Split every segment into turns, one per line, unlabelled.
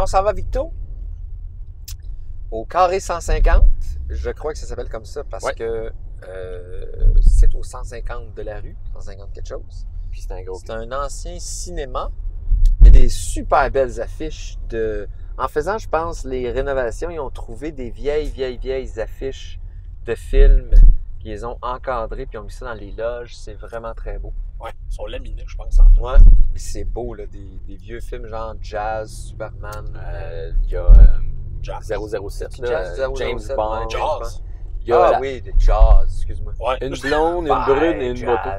on s'en va, Victo, au carré 150. Je crois que ça s'appelle comme ça parce que c'est au 150 de la rue, 150 quelque chose.
Puis c'est un gros.
C'est un ancien cinéma. Il y a des super belles affiches de... En faisant, je pense, les rénovations, ils ont trouvé des vieilles affiches de films. Puis ils les ont encadrées, puis ils ont mis ça dans les loges. C'est vraiment très beau.
Ouais, ils sont laminés, je pense. En fait.
Ouais. Mais c'est beau, là, des vieux films genre Jazz, Superman.
Il y a
Jazz.
007, là,
Jazz, 007,
James Bond.
Jazz.
Il y a
oui, des Jazz, excuse-moi.
Ouais.
une blonde, une brune et une moto.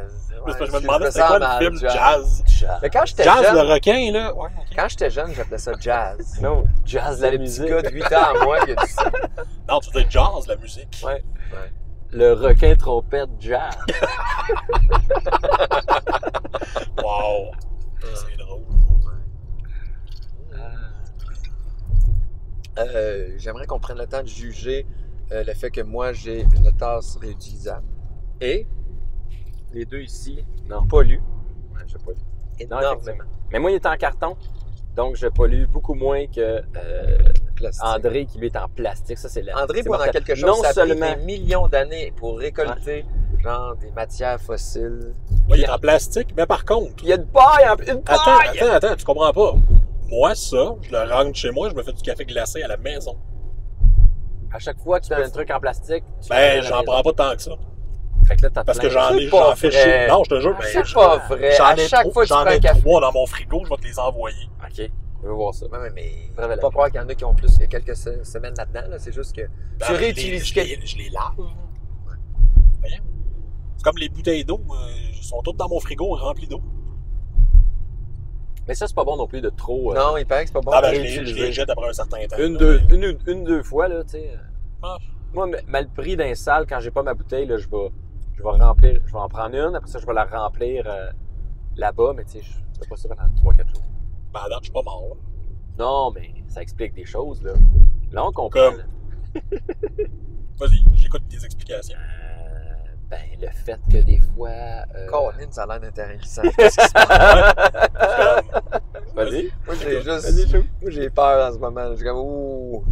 Parce que je me demandais c'était quoi le film Jazz.
Mais quand j'étais
Jazz,
jeune,
le requin, là. Ouais, ok.
quand j'étais jeune, j'appelais ça Jazz.
Non, jazz
C'est
la
le petit
musique.
gars de 8 ans à moi qui a dit ça.
Non, tu dis Jazz, la musique.
Ouais.
Ouais.
Le requin trompette jazz.
Wow. C'est drôle.
J'aimerais qu'on prenne le temps de juger le fait que moi, j'ai une tasse réutilisable. Et les deux ici polluent
Ouais, je pollue. Non,
énormément.
effectivement. Mais moi, il est en carton, donc je pollue beaucoup moins que
Plastique.
André qui lui est en plastique. Ça, c'est la.
André,
c'est
pendant
mortel.
quelque chose,
non
ça a pris
seulement.
des millions d'années pour récolter genre des matières fossiles.
Oui, il est en plastique, mais par contre.
Il y a une paille, une paille!
Attends, tu comprends pas. Moi, ça, je le rentre chez moi, je me fais du café glacé à la maison.
À chaque fois que tu as un truc en plastique, tu
Ben, j'en prends pas tant que ça.
Fait que là, t'as
Parce que
plein.
j'en fais chier. Non, je te jure.
C'est pas vrai.
J'en
À
ai
chaque
trop-
fois que tu
j'en
prends un
ai
café.
3 dans mon frigo, je vais te les envoyer.
OK, je veux voir ça.
Ouais, mais
Révélation.
pas croire qu'il y en a qui ont plus que quelques semaines là-dedans. Là. C'est juste que
Ben,
tu réutilises
je les lave. Voyons. C'est comme les bouteilles d'eau. Ils sont toutes dans mon frigo remplies d'eau.
Mais ça, c'est pas bon non plus de trop.
Non, il paraît que c'est pas bon.
Ah,
à
ben, je
réutiliser.
les jette après un certain temps.
Une,
là,
deux,
mais-
deux fois, là, tu sais.
Ah.
Moi, mal pris d'un salle, quand j'ai pas ma bouteille, là, je vais remplir, je vais en prendre une, après ça, je vais la remplir là-bas, mais tu sais, je fais pas ça pendant 3-4 jours.
Ben, à date, je suis pas mort. Là.
Non, mais ça explique des choses, là. Là, on comprend.
Comme?
Là.
Vas-y, j'écoute tes explications.
Ben, le fait que des fois.
Colin, ça a l'air intéressant. Qu'est-ce qui se passe?
Vas-y.
Moi, j'ai
Vas-y,
juste.
Chou.
Moi, j'ai peur en ce moment. Je suis comme, ouh.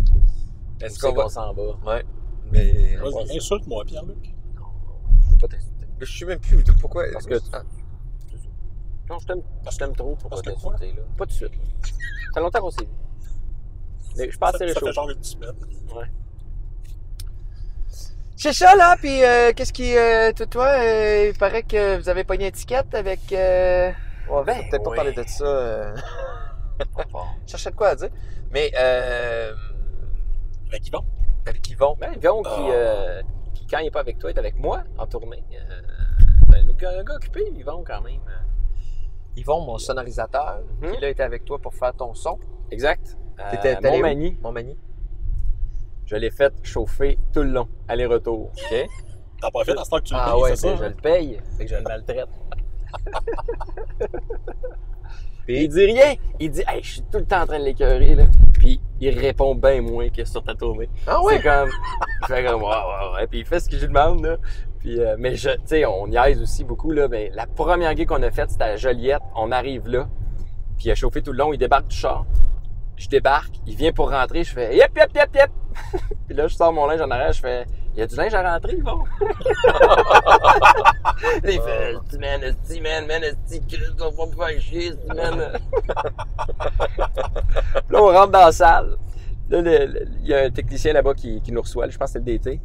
Est-ce qu'on va.
s'en va?
Ouais. Mais.
Vas-y, insulte-moi, Pierre-Luc.
Je veux pas t'insulter.
Je sais même plus pourquoi.
Parce que-
Ah,
Non, je t'aime trop pour
Parce
pas
que quoi?
t'insulter, là. Pas tout de suite. Là. Ça fait longtemps qu'on s'est vu. Mais je pense que c'est
Ça fait
réchauffé.
genre une semaine.
Ouais.
c'est ça, là. Puis, qu'est-ce qui. Toi, il paraît que vous avez pogné une étiquette avec. Ouais,
Ben,
faut peut-être pas
oui.
parler de ça. Je cherchais de quoi à dire. Mais,
Avec Yvon.
avec Yvon.
Ben, Yvon qui, quand il n'est pas avec toi, est avec moi en tournée. Ben, un gars occupé, Yvon, quand même.
Yvon, mon sonorisateur, qui là était avec toi pour faire ton son.
Exact.
T'étais allé où?
Montmagny,
Montmagny.
je l'ai fait chauffer tout le long, aller-retour. OK?
T'en profites à ce temps que tu le
Ah
payes,
ouais,
c'est ça?
ben, je le paye, fait que je le maltraite.
Puis,
Il dit rien. Il dit, hey, je suis tout le temps en train de l'écœurer, là. Puis il répond bien moins que sur ta tournée.
ah
C'est
ouais?
comme, je fais comme, ouais. Puis il fait ce que je lui demande, là. Puis, mais tu sais, on niaise aussi beaucoup, là. Mais la première gig qu'on a faite, c'était à Joliette. On arrive là. Puis il a chauffé tout le long. Il débarque du char. Je débarque. Il vient pour rentrer. Je fais, yep. Puis là, je sors mon linge en arrière. Je fais, il y a du linge à rentrer, bon. Là, il fait, man, Chris, on va me faire chier, man. Puis là, on rentre dans la salle. Là, il y a un technicien là-bas qui nous reçoit. Là, je pense que c'est le DT.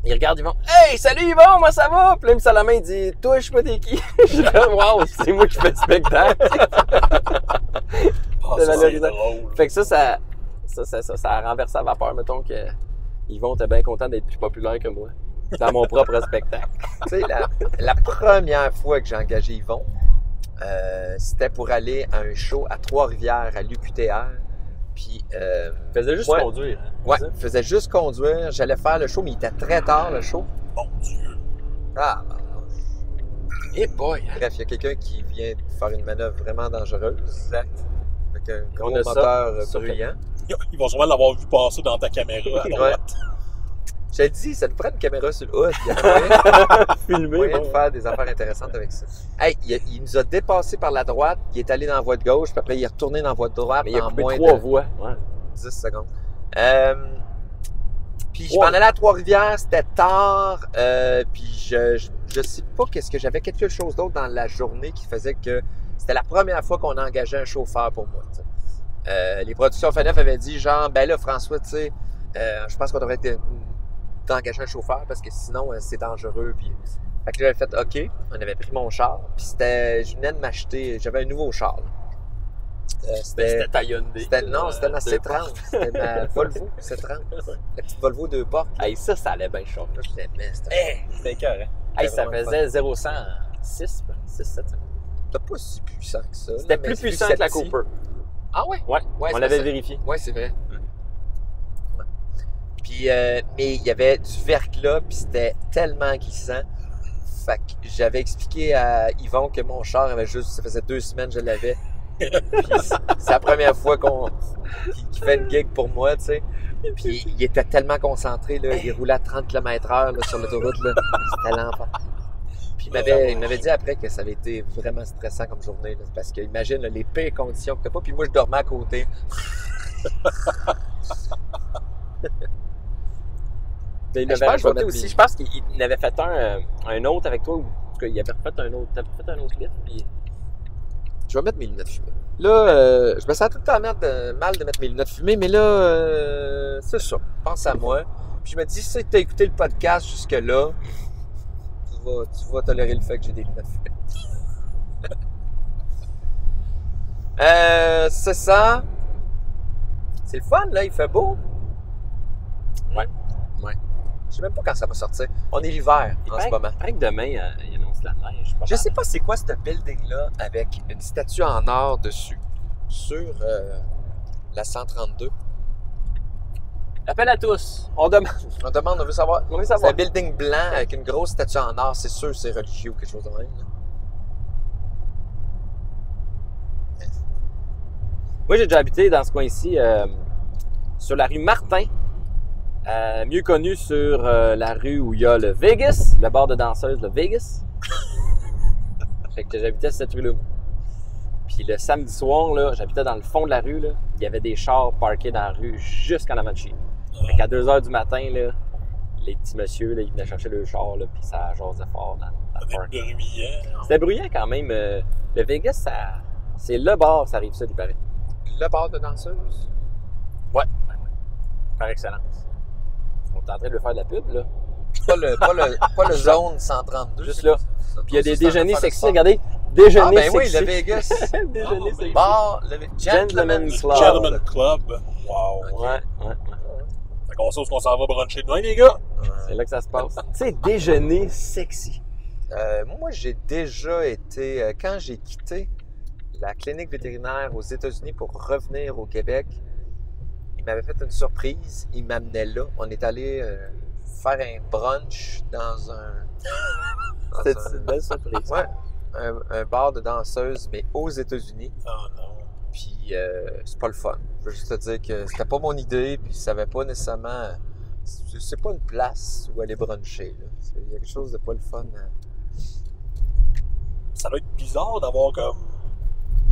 Il regarde Yvon. Hey, salut Yvon, moi ça va? Puis là, il me sort la main, il dit, toi, je sais pas t'es qui. Je dis, wow, c'est moi qui fais le spectacle.
Ah,
C'est
ça, c'est
valorisant.
drôle.
Fait que ça a renversé la vapeur, mettons que Yvon était bien content d'être plus populaire que moi dans mon propre spectacle.
Tu sais, la première fois que j'ai engagé Yvon, c'était pour aller à un show à Trois-Rivières, à l'UQTR. Puis,
Il faisait juste
Ouais.
conduire. Hein,
ouais,
c'est ça?
il faisait juste conduire. J'allais faire le show, mais il était très tard, le show.
Mon Dieu.
Ah,
Eh boy!
bref, il y a quelqu'un qui vient de faire une manœuvre vraiment dangereuse.
Exact.
Avec un gros
On a ça
moteur
sur
bruyant.
Ils vont sûrement l'avoir vu passer dans ta caméra à droite.
Je te dis, ça nous prend une caméra sur le hood. Il y a
Filmé,
moyen
bon.
de faire des affaires intéressantes avec ça. Hey, il nous a dépassé par la droite, il est allé dans la voie de gauche, puis après il est retourné dans la voie de droite
Mais il a
en
coupé
moins
3
de
voies. Ouais.
10 secondes. Puis je m'en allais à Trois-Rivières, c'était tard, puis je sais pas qu'est-ce que j'avais quelque chose d'autre dans la journée qui faisait que c'était la première fois qu'on a engagé un chauffeur pour moi. Les productions FNF avaient dit genre, ben là François, tu sais, je pense qu'on devrait d'engager un chauffeur parce que sinon c'est dangereux. Puis, fait que j'avais fait OK, on avait pris mon char, puis je venais de m'acheter, j'avais un nouveau char.
C'était ta Hyundai.
Non, c'était ma C30. C'était ma Volvo C30. La petite Volvo 2 portes.
Hey, ça allait bien chaud.
Là, je l'aimais.
C'était cœur, hein? Hey, ça faisait 0-100 en 6, 7 secondes.
C'était pas si puissant que ça.
C'était
là,
plus
mais
puissant
vu
que la
c'est petit.
Cooper.
Ah ouais?
Ouais,
Ouais,
on
c'est
l'avait
ça.
vérifié.
Ouais, c'est vrai. Ouais. Puis, mais il y avait du verglas, puis c'était tellement glissant. Fait que j'avais expliqué à Yvon que mon char avait juste, ça faisait 2 semaines que je l'avais. Puis c'est la première fois qu'il fait une gig pour moi, tu sais. Puis il était tellement concentré, là, il roulait à 30 km/h là, sur l'autoroute, là. C'était l'enfer. Puis il m'avait dit après que ça avait été vraiment stressant comme journée, là, parce que imagine là, les pires conditions que t'as pas, puis moi je dormais à côté.
Mais il
Je pense
avait
que je vais
raconté
mettre
aussi,
mes-
je pense qu'il avait fait un autre avec toi, ou en tout cas, il avait refait un autre. T'avais fait un autre clip, puis
Je vais mettre mes lunettes fumées. Là, je me sens tout le temps mal de mettre mes lunettes fumées, mais là, c'est ça. Pense à moi. Puis je me dis, si tu as écouté le podcast jusque-là, tu vas tolérer le fait que j'ai des lunettes fumées. C'est ça. C'est le fun, là. Il fait beau.
Ouais.
Je sais même pas quand ça va sortir. On est l'hiver en ce moment.
Il paraît que demain, il annonce la neige.
Je sais pas c'est quoi ce building-là avec une statue en or dessus. Sur la 132.
Appel à tous. On demande.
On veut savoir.
On veut
C'est
savoir.
un building blanc avec une grosse statue en or. C'est sûr c'est religieux ou quelque chose de même. Là.
Moi, j'ai déjà habité dans ce coin-ci, sur la rue Martin, mieux connu sur la rue où il y a le Vegas, le bar de danseuse, le Vegas. Fait que j'habitais cette rue-là. Puis le samedi soir, là, j'habitais dans le fond de la rue, là. Il y avait des chars parqués dans la rue jusqu'en avant de chez nous. Fait qu'à 2h du matin, là, les petits messieurs, là, ils venaient chercher le char, là, puis ça jasait fort dans le parc.
C'était bruyant.
C'était bruyant quand même. Le Vegas, c'est le bar, ça arrive ça, il paraît.
Le bar de danseuse.
Ouais. Par excellence. On est en train de faire de la pub, là.
Pas le zone 132.
Juste
c'est
là.
quoi ça?
Puis il y a des
Ça, c'est un
déjeuners
affaire de
sexy,
sport.
regardez. Déjeuner
Ah ben oui,
sexy.
le Vegas.
Déjeuner sexy.
Bar, le Gentleman's Club.
Gentleman Club. Wow.
Ok.
Ouais.
Fait qu'on sait où qu'on s'en va bruncher demain, les gars.
C'est là que ça se passe. Tu sais, déjeuner sexy.
Moi, j'ai déjà été, quand j'ai quitté la clinique vétérinaire aux États-Unis pour revenir au Québec, il m'avait fait une surprise. Il m'amenait là. On est allé faire un brunch dans un...
C'était une belle surprise.
Ouais, un bar de danseuses, mais aux États-Unis.
Oh non.
Puis c'est pas le fun. Je veux juste te dire que c'était pas mon idée, puis ça avait pas nécessairement... C'est pas une place où aller bruncher. Là. Il y a quelque chose de pas le fun.
Ça doit être bizarre d'avoir comme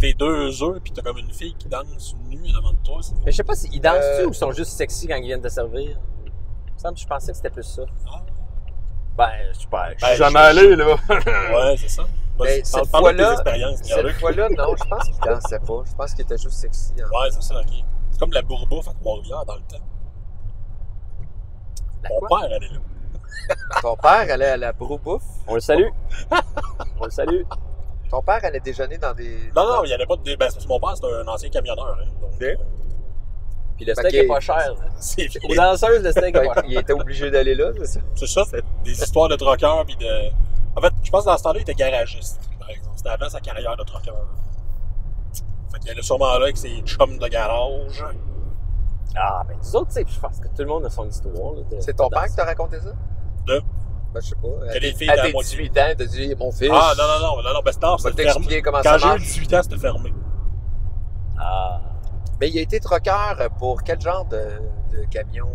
tes 2 œufs pis t'as comme une fille qui danse nue devant de toi. C'est...
Mais je sais pas s'ils dansent-tu ou
Euh,
sont juste sexy quand ils viennent te servir. Il me semble que je pensais que c'était plus ça.
Ah.
Ben, je sais pas. Je
Ben,
suis jamais
je-
allé, là.
Ouais, c'est ça.
Mais
Parle-
cette
parle de tes
fois-là-
expériences,
Cette
Pierre-Luc.
fois-là, non, je pense qu'il dansait pas. Je pense qu'il était juste sexy. Hein.
Ouais, c'est ça, ok. C'est comme la bourbouffe à Trois-Rivières dans le temps.
La
Mon
quoi?
père, elle est là.
Ton père allait à la broubouffe.
On le salue. On le salue.
Ton père allait déjeuner dans des...
Non, il n'y avait pas de. Ben, c'est parce que mon père, c'est un ancien camionneur. Hein, donc,
Ok.
Puis le
Fait
steak
que-
est pas cher.
c'est,
Aux danseuses, le steak est
Fait
pas cher.
qu'il était obligé d'aller là, c'est ça?
c'est ça, des histoires de truckers pis de. En fait, je pense que dans ce temps-là, il était garagiste, par exemple. C'était avant sa carrière de trucker. Fait qu'il allait sûrement là avec ses chums de garage.
Ah, ben, nous autres, tu sais, je pense que tout le monde a son histoire. Là,
C'est ton père qui t'a raconté ça?
De?
Ben, je sais pas.
Que les filles
À
de la
tes
moitié.
18 ans, t'as dit, mon fils,
Ah, non, ben, c'est tard,
je vais
c'était fermé.
t'expliquer comment
Quand
ça
j'ai eu
marche.
18 ans, c'était fermé.
Ah.
Mais il a été trucker pour quel genre de camion?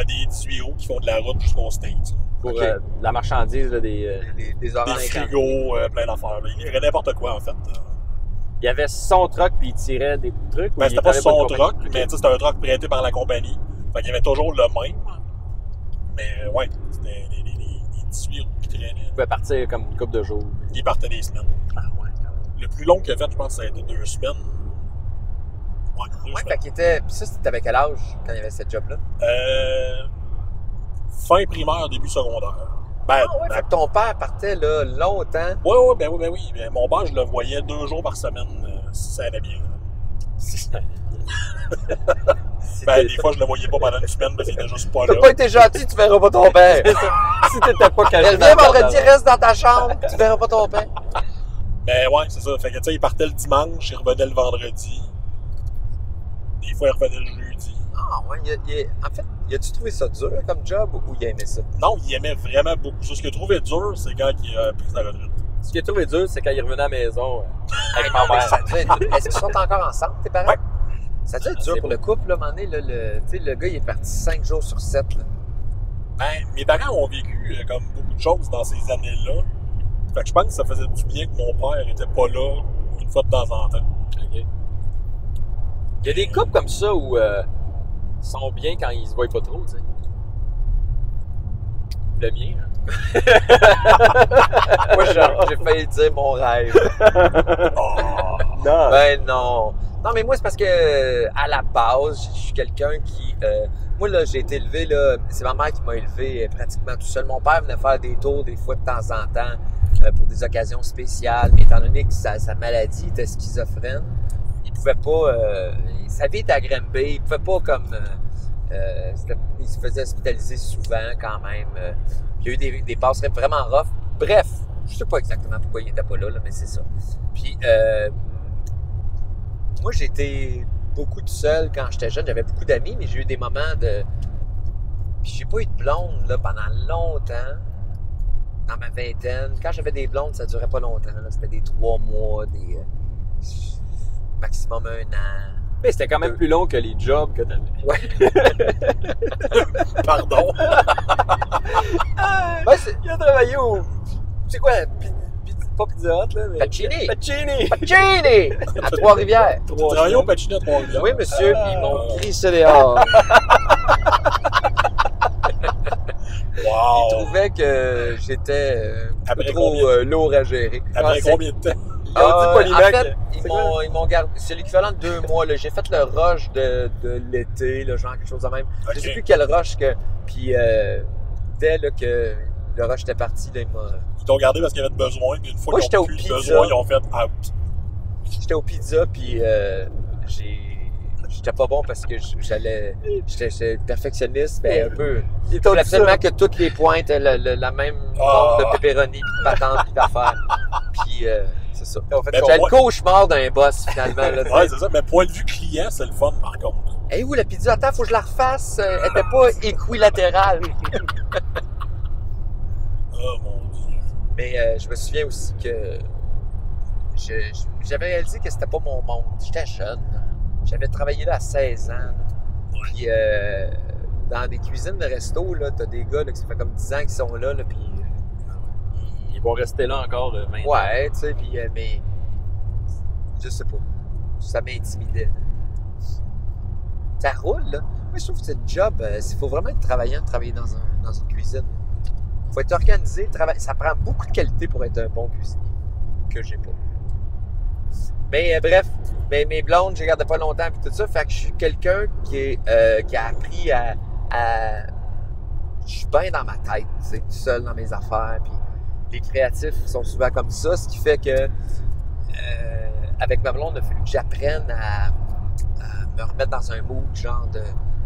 Des 18 roues qui font de la route jusqu'au States.
Pour
Ok.
la marchandise, là, des
Des oranges
Des frigos, plein d'affaires. Là. Il y avait n'importe quoi, en fait.
Il y avait son truck puis il tirait des trucs.
Ben,
ou il
c'était pas
travaillait
son
pour une
truck,
compagnie?
mais tu sais, c'était un truck prêté par la compagnie. Fait qu'il y avait toujours le même. Mais ouais, c'était des 18 roues qui traînaient.
Il pouvait partir comme une couple de jours.
Il partait des semaines.
Ah ouais.
Le plus long qu'il a fait, je pense, ça a été 2 semaines. Ouais, 2
Ouais,
semaines.
fait qu'il était. Puis ça, c'était avec quel âge quand il y avait cette job-là?
Fin primaire, début secondaire. Ben,
Ah ouais, fait que ton père partait là longtemps.
ben oui. Ben, mon père, je le voyais 2 jours par semaine, si ça allait bien. Ben, des fois, je le voyais pas pendant une semaine parce qu'il était juste pas là.
T'as pas été gentil, tu verras pas ton père.
Si t'étais pas caché.
Reviens vendredi, reste dans ta chambre, tu verras pas ton père.
Mais ouais, c'est ça. Fait que tu sais, il partait le dimanche, il revenait le vendredi. Des fois, il revenait le jeudi.
Ah ouais, en fait, as-tu trouvé ça dur comme job ou il aimait ça?
Non, il aimait vraiment beaucoup ça. Ce qu'il a trouvé dur, c'est quand il a pris sa retraite.
Ce qui est trouvé dur, c'est quand il revenait à la maison avec
Hey,
ma
non, mais
mère.
ça devait être dur. Est-ce qu'ils sont encore ensemble, tes parents?
Ouais.
Ça devait être
Ah,
dur
c'est
pour
beau.
le couple, là, à un moment donné, là, tu sais, le gars, il est parti 5 jours sur 7. Là.
Ben, mes parents ont vécu comme beaucoup de choses dans ces années-là. Fait que je pense que ça faisait du bien que mon père était pas là une fois de temps en temps.
Ok. Il y a des couples comme ça où ils sont bien quand ils se voient pas trop, tu sais. Le mien, hein.
Moi, j'ai failli dire mon rêve.
Oh.
Non.
Ben non. Non, mais moi, c'est parce que à la base, je suis quelqu'un qui... moi, là, j'ai été élevé, là, c'est ma mère qui m'a élevé pratiquement tout seul. Mon père venait faire des tours des fois de temps en temps pour des occasions spéciales, mais étant donné que sa maladie était schizophrène, il pouvait pas... sa vie était à Granby, il pouvait pas comme... il se faisait hospitaliser souvent quand même. Il y a eu des passeries vraiment rough. Bref, je sais pas exactement pourquoi il était pas là, mais c'est ça. Puis... moi, j'étais beaucoup tout seul quand j'étais jeune. J'avais beaucoup d'amis, mais j'ai eu des moments de... Puis j'ai pas eu de blonde là, pendant longtemps, dans ma vingtaine. Quand j'avais des blondes, ça durait pas longtemps. Là. C'était des 3 mois, des... maximum 1 an.
Mais c'était quand même plus long que les jobs que t'avais.
Ouais.
Pardon.
Ouais, c'est...
Il a travaillé au... C'est quoi? Pas Pizza Hut, là, mais...
Pacini!
Pacini!
Pacini! À Trois-Rivières.
Tu travaillais au Pacini à Trois-Rivières?
Oui, monsieur, puis ils m'ont crissé dehors. Ils
Wow!
trouvaient que j'étais un peu
Après
trop
combien?
lourd à gérer.
Après
Ah,
combien de temps?
Ils ont dit Polymac.
En fait,
C'est quoi?
ils m'ont gardé. C'est l'équivalent de 2 mois. Là. J'ai fait le rush de l'été, là, genre quelque chose de même.
Ok.
Je sais plus quel rush que. Puis dès là, que le rush était parti, là,
Ils t'ont gardé parce qu'il y avait besoin, puis une fois
Moi,
qu'ils
j'étais
ont
au
plus
pizza.
besoin, ils ont fait out.
j'étais au pizza, puis j'étais pas bon parce que j'étais perfectionniste, mais un peu.
Ils
Je
t'ont
voulais
dit ça.
absolument que toutes les pointes aient la même nombre de pepperoni, puis de patente, puis d'affaires. Puis c'est ça.
En fait,
Mais
J'avais
bon,
le cauchemar d'un boss, finalement. Là,
Ouais, c'est ça. Mais point de vue client, c'est le fun, par contre.
Hey, où la pizza? Attends, faut que je la refasse. Elle était pas équilatérale.
Oh mon Dieu.
Mais je me souviens aussi que j'avais réalisé que c'était pas mon monde. J'étais jeune. J'avais travaillé là à 16 ans. Là. Puis dans des cuisines de resto, là, t'as des gars là, que ça fait comme 10 ans qu'ils sont là, puis
Ils vont rester là encore 20 ans.
ouais, tu sais, puis mais je sais pas. Ça m'intimidait. Ça roule, là. Moi, je trouve que c'est le job. Il faut vraiment être travaillant de travailler dans une cuisine. Il faut être organisé. Ça prend beaucoup de qualité pour être un bon cuisinier. Que j'ai pas. Mais bref, mes blondes, je les gardais pas longtemps puis tout ça. Fait que je suis quelqu'un qui a appris à... Je suis bien dans ma tête, tu sais, tout seul dans mes affaires. Puis les créatifs sont souvent comme ça, ce qui fait que avec ma blonde, il a fallu que j'apprenne à me remettre dans un mood genre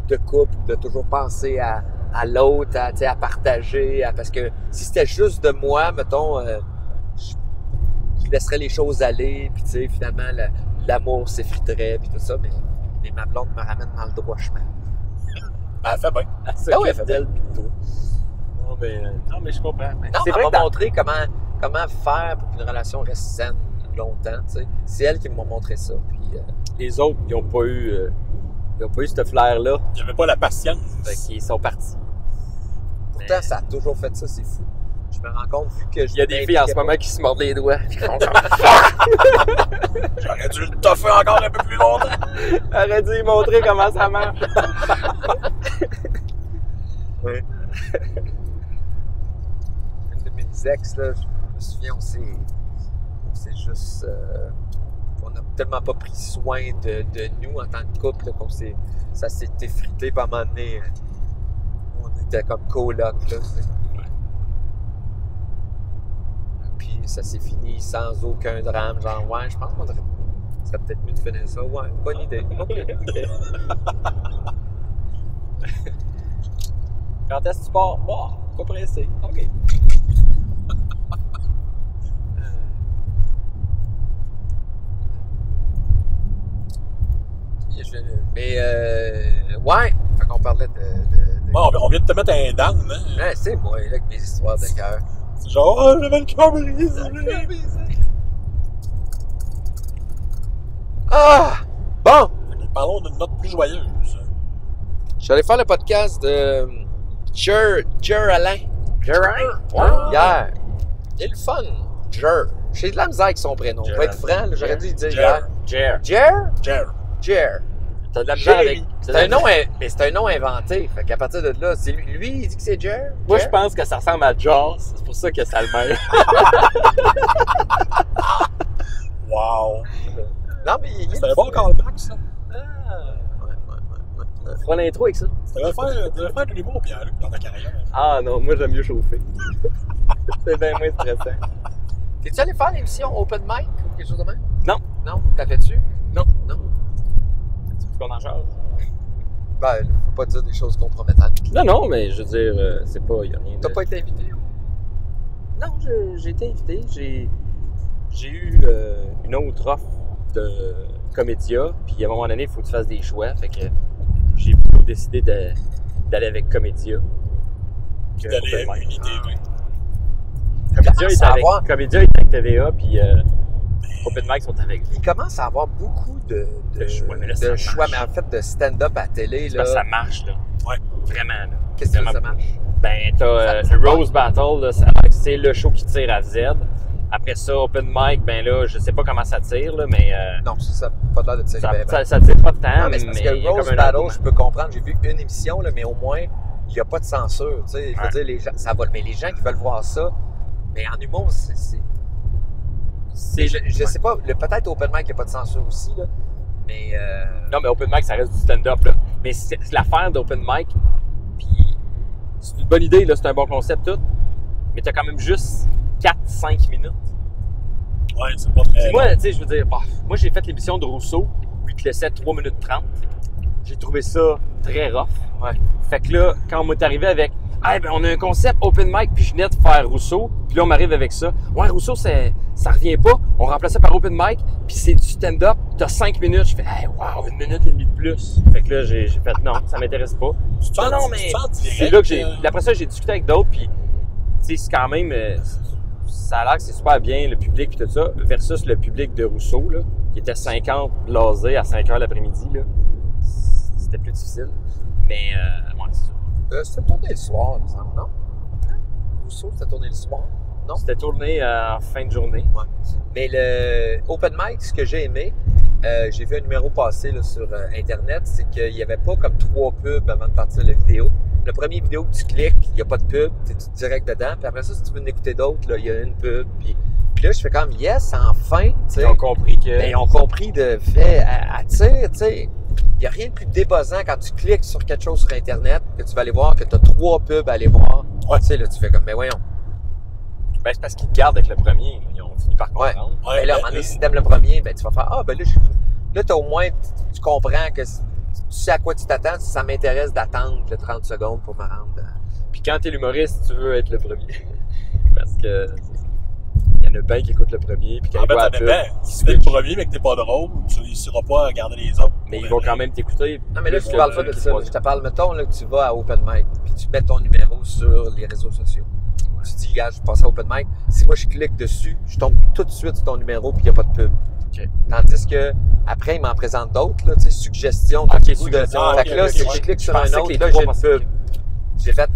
de couple, de toujours penser à l'autre, à partager, parce que si c'était juste de moi, mettons, je laisserais les choses aller, puis tu sais, finalement, l'amour s'effriterait, puis tout ça, mais ma blonde me ramène dans le droit chemin.
Ben, elle fait bien.
Ah ouais, elle fait
d'elle pis toi. Non, mais je comprends. Mais
Non,
c'est
elle
vrai
m'a
que dans-
montré comment faire pour qu'une relation reste saine. longtemps, tu sais. C'est elle qui m'a montré ça. Puis,
Les autres, ils n'ont pas eu ce flair-là.
Il n'y avait pas la patience.
Fait qu'ils sont partis.
pourtant, ça a toujours fait ça, c'est fou. Je me rends compte, vu que
Il y a des filles en ce moment qui se mordent les doigts.
J'aurais dû le toffer encore un peu plus longtemps.
J'aurais dû lui montrer comment ça marche.
Oui. Une de mes ex, là, je me souviens, on s'est juste... on n'a tellement pas pris soin de nous en tant que couple, là, ça s'est effrité, puis à un moment donné, on était comme coloc, là, tu sais. Puis ça s'est fini sans aucun drame, genre, ouais, je pense qu'on serait peut-être mieux de finir ça. Ouais, bonne idée.
Quand est-ce que tu pars? Bon, pas pressé. OK.
Mais, ouais, fait qu'on parlait de...
Bon, on vient de te mettre un down, hein?
Ouais, c'est moi, là, avec mes histoires de cœur.
C'est genre, oh, j'avais le cœur brisé.
Ah! Bon!
Parlons d'une note plus joyeuse.
Je suis allé faire le podcast de Jer Alain.
Alain?
Hier. Il est le fun. Jer. J'ai de la misère avec son prénom.
Jer.
Pour être franc, là, j'aurais dû le dire
Jer.
hier.
Jer.
Jer? Jer.
T'as de la misère avec...
C'est un nom, mais c'est un nom inventé. Fait qu'à partir de là, c'est lui, il dit que c'est Jer.
Moi,
Jer?
je pense que ça ressemble à Jaws. C'est pour ça que ça le mêle.
Wow.
Non, mais il est...
C'était un bon callback, ça.
Tu feras l'intro avec ça?
Tu devrais faire de l'humour, Pierre-Luc, dans ta carrière.
Ah non, moi, j'aime mieux chauffer. C'est bien moins stressant.
T'es-tu allé faire l'émission Open Mic ou quelque chose de même?
Non.
Non? T'as fait-tu?
Non.
Non?
Tu veux qu'on en charge?
Ben, faut pas dire des choses compromettantes.
Non, non, mais je veux dire, c'est pas... Il y a rien de...
T'as pas été invité? Ou?
Non, j'ai été invité. J'ai eu une autre offre de Comédia, puis à un moment donné, il faut que tu fasses des choix. Fait que j'ai plutôt décidé d'aller avec Comédia. que
D'aller
Open
à
Mic.
Unité, oui.
Comédia est avec TVA, puis Open Mic sont avec.
Il commence à avoir beaucoup de
choix, mais là, ça
choix,
marche.
mais en fait de stand-up à télé.
C'est
Là.
parce que ça marche, là.
Ouais.
Vraiment, là.
Qu'est-ce que
Vraiment
ça marche?
Ben, t'as
Ça
le Rose Battle, là, c'est le show qui tire à Z. Après ça, Open Mic, ben là, je sais pas comment ça tire, là, mais
Non, ça n'a pas l'air de tirer
ça,
bien, bien.
ça tire pas de temps.
Non, mais c'est parce
il
que
y a
Rose
comme un
Battle,
engouement.
je peux comprendre. J'ai vu une émission, là, mais au moins, il n'y a pas de censure. Tu sais, je veux
Ouais.
dire, les gens, ça va, mais les gens qui veulent voir ça, mais en humour, c'est je sais pas, peut-être Open Mic, il n'y a pas de censure aussi, là, mais...
Non, mais Open Mic, ça reste du stand-up, là. Mais c'est l'affaire d'Open Mic, puis c'est une bonne idée, là, c'est un bon concept, tout. Mais t'as quand même juste 4-5 minutes.
Ouais, c'est pas très.
Puis moi, tu sais, je veux dire, bah, moi, j'ai fait l'émission de Rousseau, où il te laissait 3 minutes 30. J'ai trouvé ça très rough.
Ouais.
Fait que là, quand on m'est arrivé avec, hey, ben, on a un concept Open Mic, puis je venais de faire Rousseau, puis là, on m'arrive avec ça. Ouais, Rousseau, ça revient pas. On remplace ça par Open Mic, puis c'est du stand-up. T'as 5 minutes. Je fais, hey, wow, 1 minute et demie de plus. Fait que là, j'ai fait, non, ça m'intéresse pas.
Tu te sens-
Non,
tu
mais
te sens direct,
c'est là que j'ai. Puis après ça, j'ai discuté avec d'autres, puis tu sais, c'est quand même. Ça a l'air que c'est super bien, le public et tout ça, versus le public de Rousseau, là, qui était 50 blasés à 5 heures l'après-midi, là. C'était plus difficile. Mais, ouais, c'est ça.
c'était tourné le soir, il me semble, non? Rousseau, c'était tourné le soir? Non?
C'était tourné en fin de journée.
Ouais. Mais le Open Mic, ce que j'ai aimé, j'ai vu un numéro passer là, sur Internet, c'est qu'il n'y avait pas comme 3 pubs avant de partir la vidéo. La première vidéo que tu cliques, il n'y a pas de pub, tu es direct dedans. Puis après ça, si tu veux en écouter d'autres, là, il y a une pub. Puis là, je fais comme yes, enfin, tu sais.
Ils ont compris que.
Ben, ils ont compris de fait à tire, tu sais. Il n'y a rien de plus déposant quand tu cliques sur quelque chose sur Internet, que tu vas aller voir, que tu as 3 pubs à aller voir.
Ouais.
Tu sais, là, tu fais comme, mais voyons.
Ben, c'est parce qu'ils te gardent avec le premier. Ils ont fini par
Ouais.
comprendre.
Ouais,
Mais là, à un moment donné, si t'aimes le premier, ben, tu vas faire, ah, ben là, t'as au moins, tu comprends que tu sais à quoi tu t'attends, si ça m'intéresse d'attendre le 30 secondes pour me rendre.
Puis quand t'es l'humoriste, tu veux être le premier. Parce que. Il y en a bien qui écoutent le premier. Puis quand
En
ils
fait,
voient
ça
la pub,
dépend.
ils
Si t'es le
switchent.
premier, mais que t'es pas drôle, tu réussiras pas à regarder les autres.
Mais ils vont quand même t'écouter.
Non, mais là, je te parle pas de
Qui
ça.
troisième.
Je te parle, mettons, là, que tu vas à Open Mic, puis tu mets ton numéro sur les réseaux sociaux. tu dis, gars, je passe à Open Mic. Si moi, je clique dessus, je tombe tout de suite sur ton numéro puis il n'y a pas de pub.
OK.
Tandis que après, il m'en présente d'autres, là, tu sais, suggestions.
OK,
fait
suggestions.
que là, si je clique sur un autre, là, j'ai une pub. J'ai fait,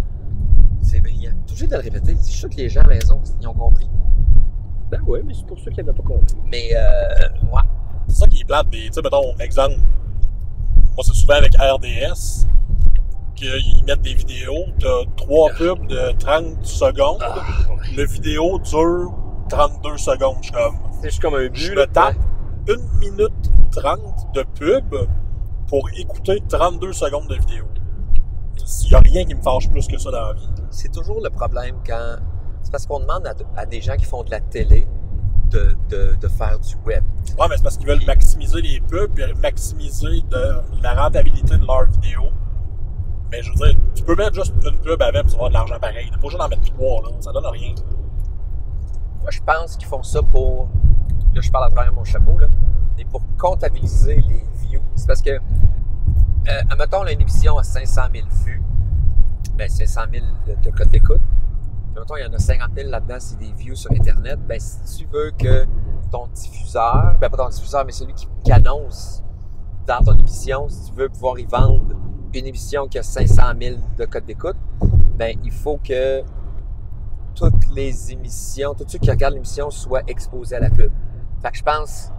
c'est brillant. Toujours de le répéter. Je suis sûr que les gens à la maison, ils ont compris.
Ben oui, mais c'est pour ceux qui n'avaient pas compris.
Mais, ouais.
C'est ça qui est plate. Tu sais, mettons, exemple, moi, c'est souvent avec RDS qu'ils mettent des vidéos. T'as 3 pubs de 30 secondes. Le vidéo dure 32 secondes. Je suis comme...
C'est juste comme un but.
Je me tape 1 minute 30 de pub pour écouter 32 secondes de vidéo. Il n'y a rien qui me fâche plus que ça dans la vie.
C'est toujours le problème quand... C'est parce qu'on demande à des gens qui font de la télé de faire du web.
Ouais, mais c'est parce qu'ils veulent maximiser les pubs et maximiser la rentabilité de leurs vidéos. Mais je veux dire, tu peux mettre juste une pub avec et tu vas avoir de l'argent pareil. T'as pas besoin d'en mettre 3, là. Ça donne rien.
Moi, je pense qu'ils font ça pour... Là, je parle à travers mon chapeau, là. Mais pour comptabiliser les views. C'est parce que... admettons, on a une émission à 500 000 vues. Ben, 500 000 de code d'écoute. Mettons, il y en a 50 000 là-dedans, c'est des views sur Internet. Ben, si tu veux que ton diffuseur, ben pas ton diffuseur, mais celui qui annonce dans ton émission, si tu veux pouvoir y vendre une émission qui a 500 000 de code d'écoute, ben, il faut que toutes les émissions, tous ceux qui regardent l'émission soient exposés à la pub. Fait que je pense,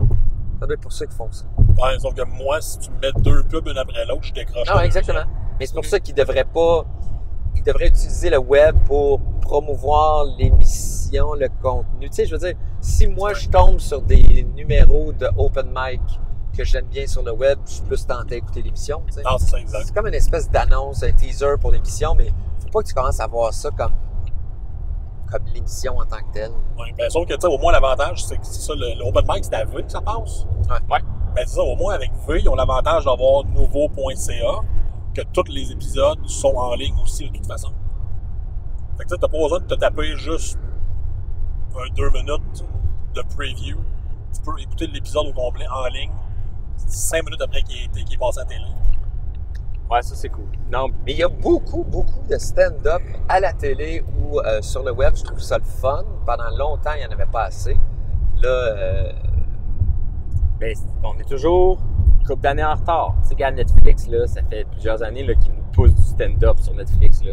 ça doit être pour ça qu'ils font ça.
Ouais, sauf que moi, si tu me mets 2 pubs une après l'autre, je décroche.
Non, exactement. Mais c'est pour ça qu'ils devraient pas... Ils devraient utiliser le web pour promouvoir l'émission, le contenu. Tu sais, je veux dire, si moi je tombe sur des numéros de open mic que j'aime bien sur le web, je suis plus tenté à écouter l'émission. Tu sais.
Non, c'est ça, exact.
C'est comme une espèce d'annonce, un teaser pour l'émission, mais faut pas que tu commences à voir ça comme l'émission en tant que telle.
Ouais, ben, sauf que, tu sais, au moins, l'avantage, c'est que c'est ça, le open mic, c'est à V que ça passe.
Ouais.
Ben, c'est ça, au moins, avec V, ils ont l'avantage d'avoir nouveau.ca, que tous les épisodes sont en ligne aussi, de toute façon. Fait que, tu sais, t'as pas besoin de te taper juste 2 minutes de preview. Tu peux écouter l'épisode au complet en ligne 5 minutes après qu'il est passé à la télé.
Ouais, ça, c'est cool. Non,
Mais il y a beaucoup de stand-up à la télé ou sur le web. Je trouve ça le fun. Pendant longtemps, il n'y en avait pas assez. Là,
ben, on est toujours une couple d'années en retard. Tu sais, regarde Netflix, là, ça fait plusieurs années là, qu'ils nous poussent du stand-up sur Netflix, là,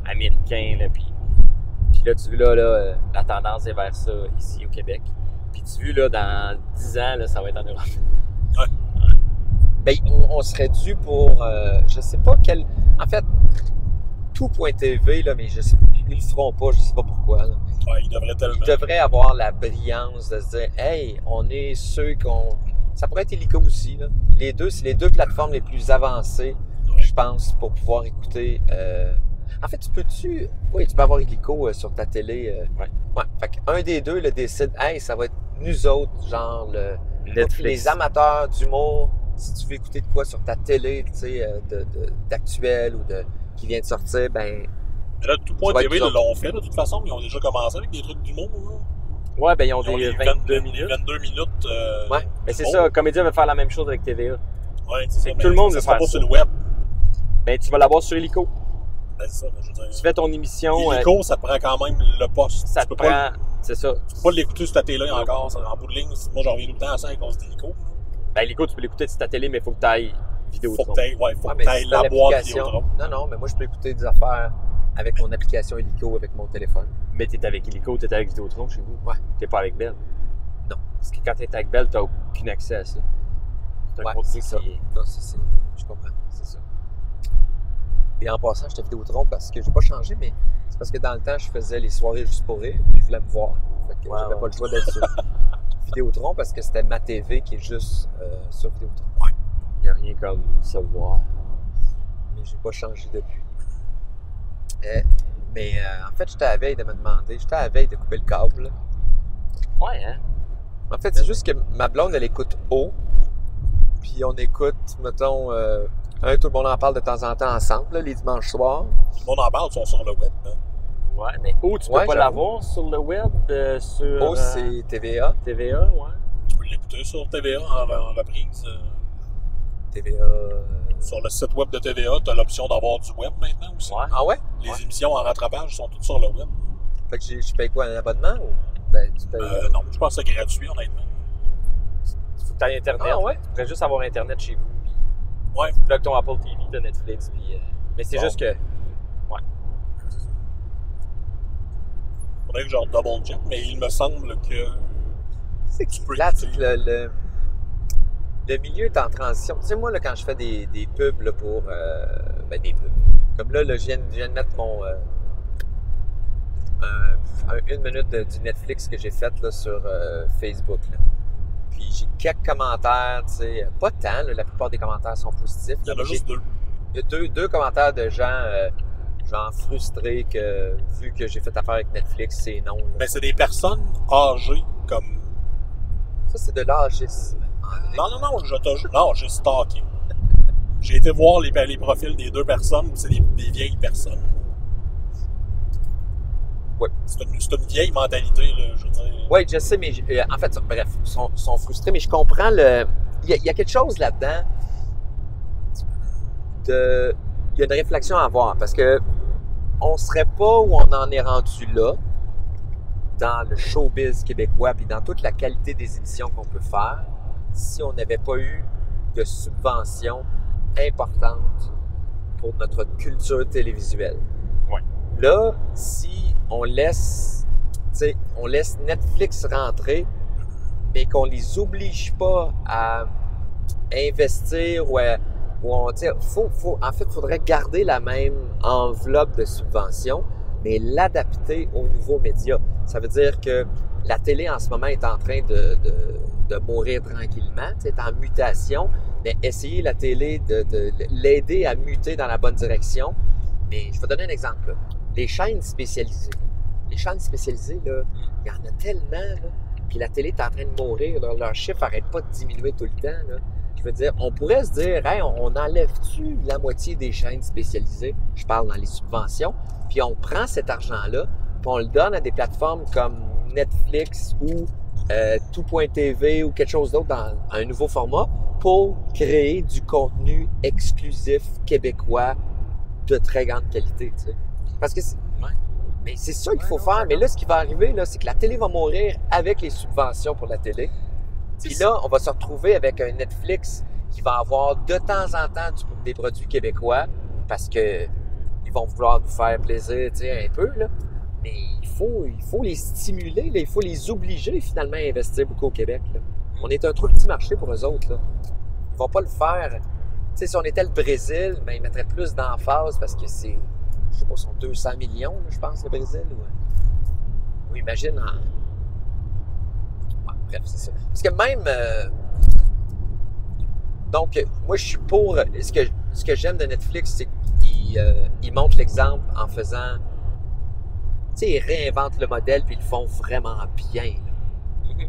américain, là, puis là, tu vois, là, la tendance est vers ça ici au Québec. Puis tu vois, là, dans 10 ans, là, ça va être en Europe.
Ouais.
ben, on serait dû pour, je sais pas quel... En fait, tout.tv, là, mais je sais, ils le feront pas, je sais pas pourquoi. Là.
Ouais, il devrait tellement.
Ils devraient avoir la brillance de se dire, hey, on est ceux qu'on... Ça pourrait être Illico aussi, là. Les deux, c'est les deux plateformes les plus avancées, je pense, pour pouvoir écouter... En fait, tu peux avoir Illico sur ta télé.
Ouais.
Fait qu'un des deux le décide, hey, ça va être nous autres, genre
Netflix.
les amateurs d'humour, si tu veux écouter de quoi sur ta télé, tu sais, d'actuel ou qui vient de sortir, ben...
Mais là, tout.tv,
Ça va être
ils l'ont fait, de toute façon. Ils ont déjà commencé avec des trucs d'humour.
Ouais, ben, ils ont
Ils ont
des
les
22 minutes.
22 minutes.
Ouais.
Mais c'est ça, Comédia va faire la même chose avec TVA.
Ouais, c'est ça.
que tout le monde
ça
veut
sera
faire
pas
ça.
sur le web.
Ben, tu vas l'avoir sur Illico.
Ben, c'est ça, je veux dire.
Tu fais ton émission.
Illico, ça te prend quand même le poste.
Ça
tu
te
peux
prend.
pas,
C'est ça.
tu peux pas l'écouter sur ta télé encore. Ça, en bout de ligne, moi, j'en reviens tout le temps à ça à cause d'Illico.
Ben, Illico, tu peux l'écouter sur ta télé, mais il faut que tu ailles vidéo.
Faut que t'ailles
Ah, mais
t'ailles
si t'as
la boîte
l'application-
Vidéotron.
Non, mais moi, je peux écouter des affaires avec mon application Illico, avec mon téléphone.
Mais t'es avec Illico, t'es avec Vidéotron chez vous.
Ouais.
T'es pas avec Bell.
Non.
Parce que quand t'es avec Bell, t'as aucun accès à ça. C'est un
Ouais,
contenu
c'est ça.
qui est-
Non, je comprends, c'est ça. Et en passant, j'étais Vidéotron parce que j'ai pas changé, mais c'est parce que dans le temps, je faisais les soirées juste pour rire, puis je voulais me voir. Fait que
Ouais,
j'avais
ouais.
pas le choix d'être sur Vidéotron parce que c'était ma TV qui est juste sur Vidéotron.
Il n'y a rien comme se voir.
Mais j'ai pas changé depuis. Mais en fait, j'étais à la veille de me demander, j'étais à la veille de couper le câble. Là.
Ouais, hein?
En fait, c'est juste que ma blonde, elle écoute haut. Puis on écoute, mettons, tout le monde en parle de temps en temps ensemble, là, les dimanches soirs.
Tout le monde en parle, ils sont sur le web. Hein.
Ouais, mais où tu peux
Ouais,
pas
j'avoue.
l'avoir sur le web, sur
Haut, c'est TVA.
TVA, ouais.
Tu peux l'écouter sur TVA en reprise.
TVA.
Sur le site web de TVA, tu as l'option d'avoir du web maintenant aussi.
Ouais.
Ah ouais?
Les
Ouais.
émissions en rattrapage sont toutes sur le web.
Fait que je paye quoi, un abonnement ou? Ben, tu payes.
Non, je pense que c'est gratuit, honnêtement.
Faut que tu aies Internet.
Ah ouais?
Tu pourrais juste avoir Internet chez vous. Puis
Ouais.
tu bloques ton Apple TV, t'as Netflix. Puis, mais c'est
Bon.
juste que.
Faudrait que je double check, mais il me semble que.
C'est
Tu peux
plate, c'est
écouter.
que le milieu est en transition. Tu sais, moi, là, quand je fais des pubs là, pour... ben, des pubs. Comme là, je viens de mettre mon... une minute du Netflix que j'ai fait là, sur Facebook. Là. Puis j'ai quelques commentaires, tu sais, pas tant, là, la plupart des commentaires sont positifs.
Il y en a
J'ai-
juste deux.
Il y a deux commentaires de gens genre frustrés que vu que j'ai fait affaire avec Netflix, c'est non. Là.
Mais c'est des personnes âgées comme.
Ça, c'est de l'âgisme.
Non, non, j'ai stalké. J'ai été voir les profils des deux personnes, puis c'est des vieilles personnes.
Ouais.
C'est une vieille mentalité, là, je veux dire.
Oui, je sais, mais en fait, bref, ils sont frustrés, mais je comprends le. Il y a quelque chose là-dedans de. Il y a une réflexion à avoir parce que on serait pas où on en est rendu là dans le showbiz québécois puis dans toute la qualité des émissions qu'on peut faire si on n'avait pas eu de subventions importantes pour notre culture télévisuelle.
Ouais.
Là, si on laisse Netflix rentrer, mais qu'on les oblige pas à investir ou à... en fait, il faudrait garder la même enveloppe de subventions, mais l'adapter aux nouveaux médias. Ça veut dire que la télé, en ce moment, est en train de mourir tranquillement, est en mutation, mais essayer la télé de l'aider à muter dans la bonne direction. Mais je vais donner un exemple. Là. Les chaînes spécialisées. Les chaînes spécialisées, là, il y en a tellement, là, puis la télé est en train de mourir. Là, leur chiffre n'arrête pas de diminuer tout le temps. Là. Je veux dire, on pourrait se dire, hey, on enlève-tu la moitié des chaînes spécialisées? Je parle dans les subventions. Puis on prend cet argent-là, puis on le donne à des plateformes comme Netflix ou Tout.tv ou quelque chose d'autre dans un nouveau format pour créer du contenu exclusif québécois de très grande qualité, tu sais. Parce que mais c'est ça qu'il faut faire. Mais là, ce qui va arriver, là, c'est que la télé va mourir avec les subventions pour la télé. Puis là, on va se retrouver avec un Netflix qui va avoir de temps en temps des produits québécois parce que ils vont vouloir nous faire plaisir, tu sais, un peu, là. Mais il faut les stimuler, là. Il faut les obliger, finalement, à investir beaucoup au Québec, là. On est un trop petit marché pour eux autres, là. Ils vont pas le faire. Tu sais, si on était le Brésil, ben, ils mettraient plus d'emphase parce que c'est, je sais pas, sont 200 millions, là, je pense, le Brésil. Ou imagine en... Bref, c'est ça. Parce que même... Donc, moi, je suis pour... Ce que j'aime de Netflix, c'est qu'ils montrent l'exemple en faisant... Tu sais, ils réinventent le modèle puis ils le font vraiment bien.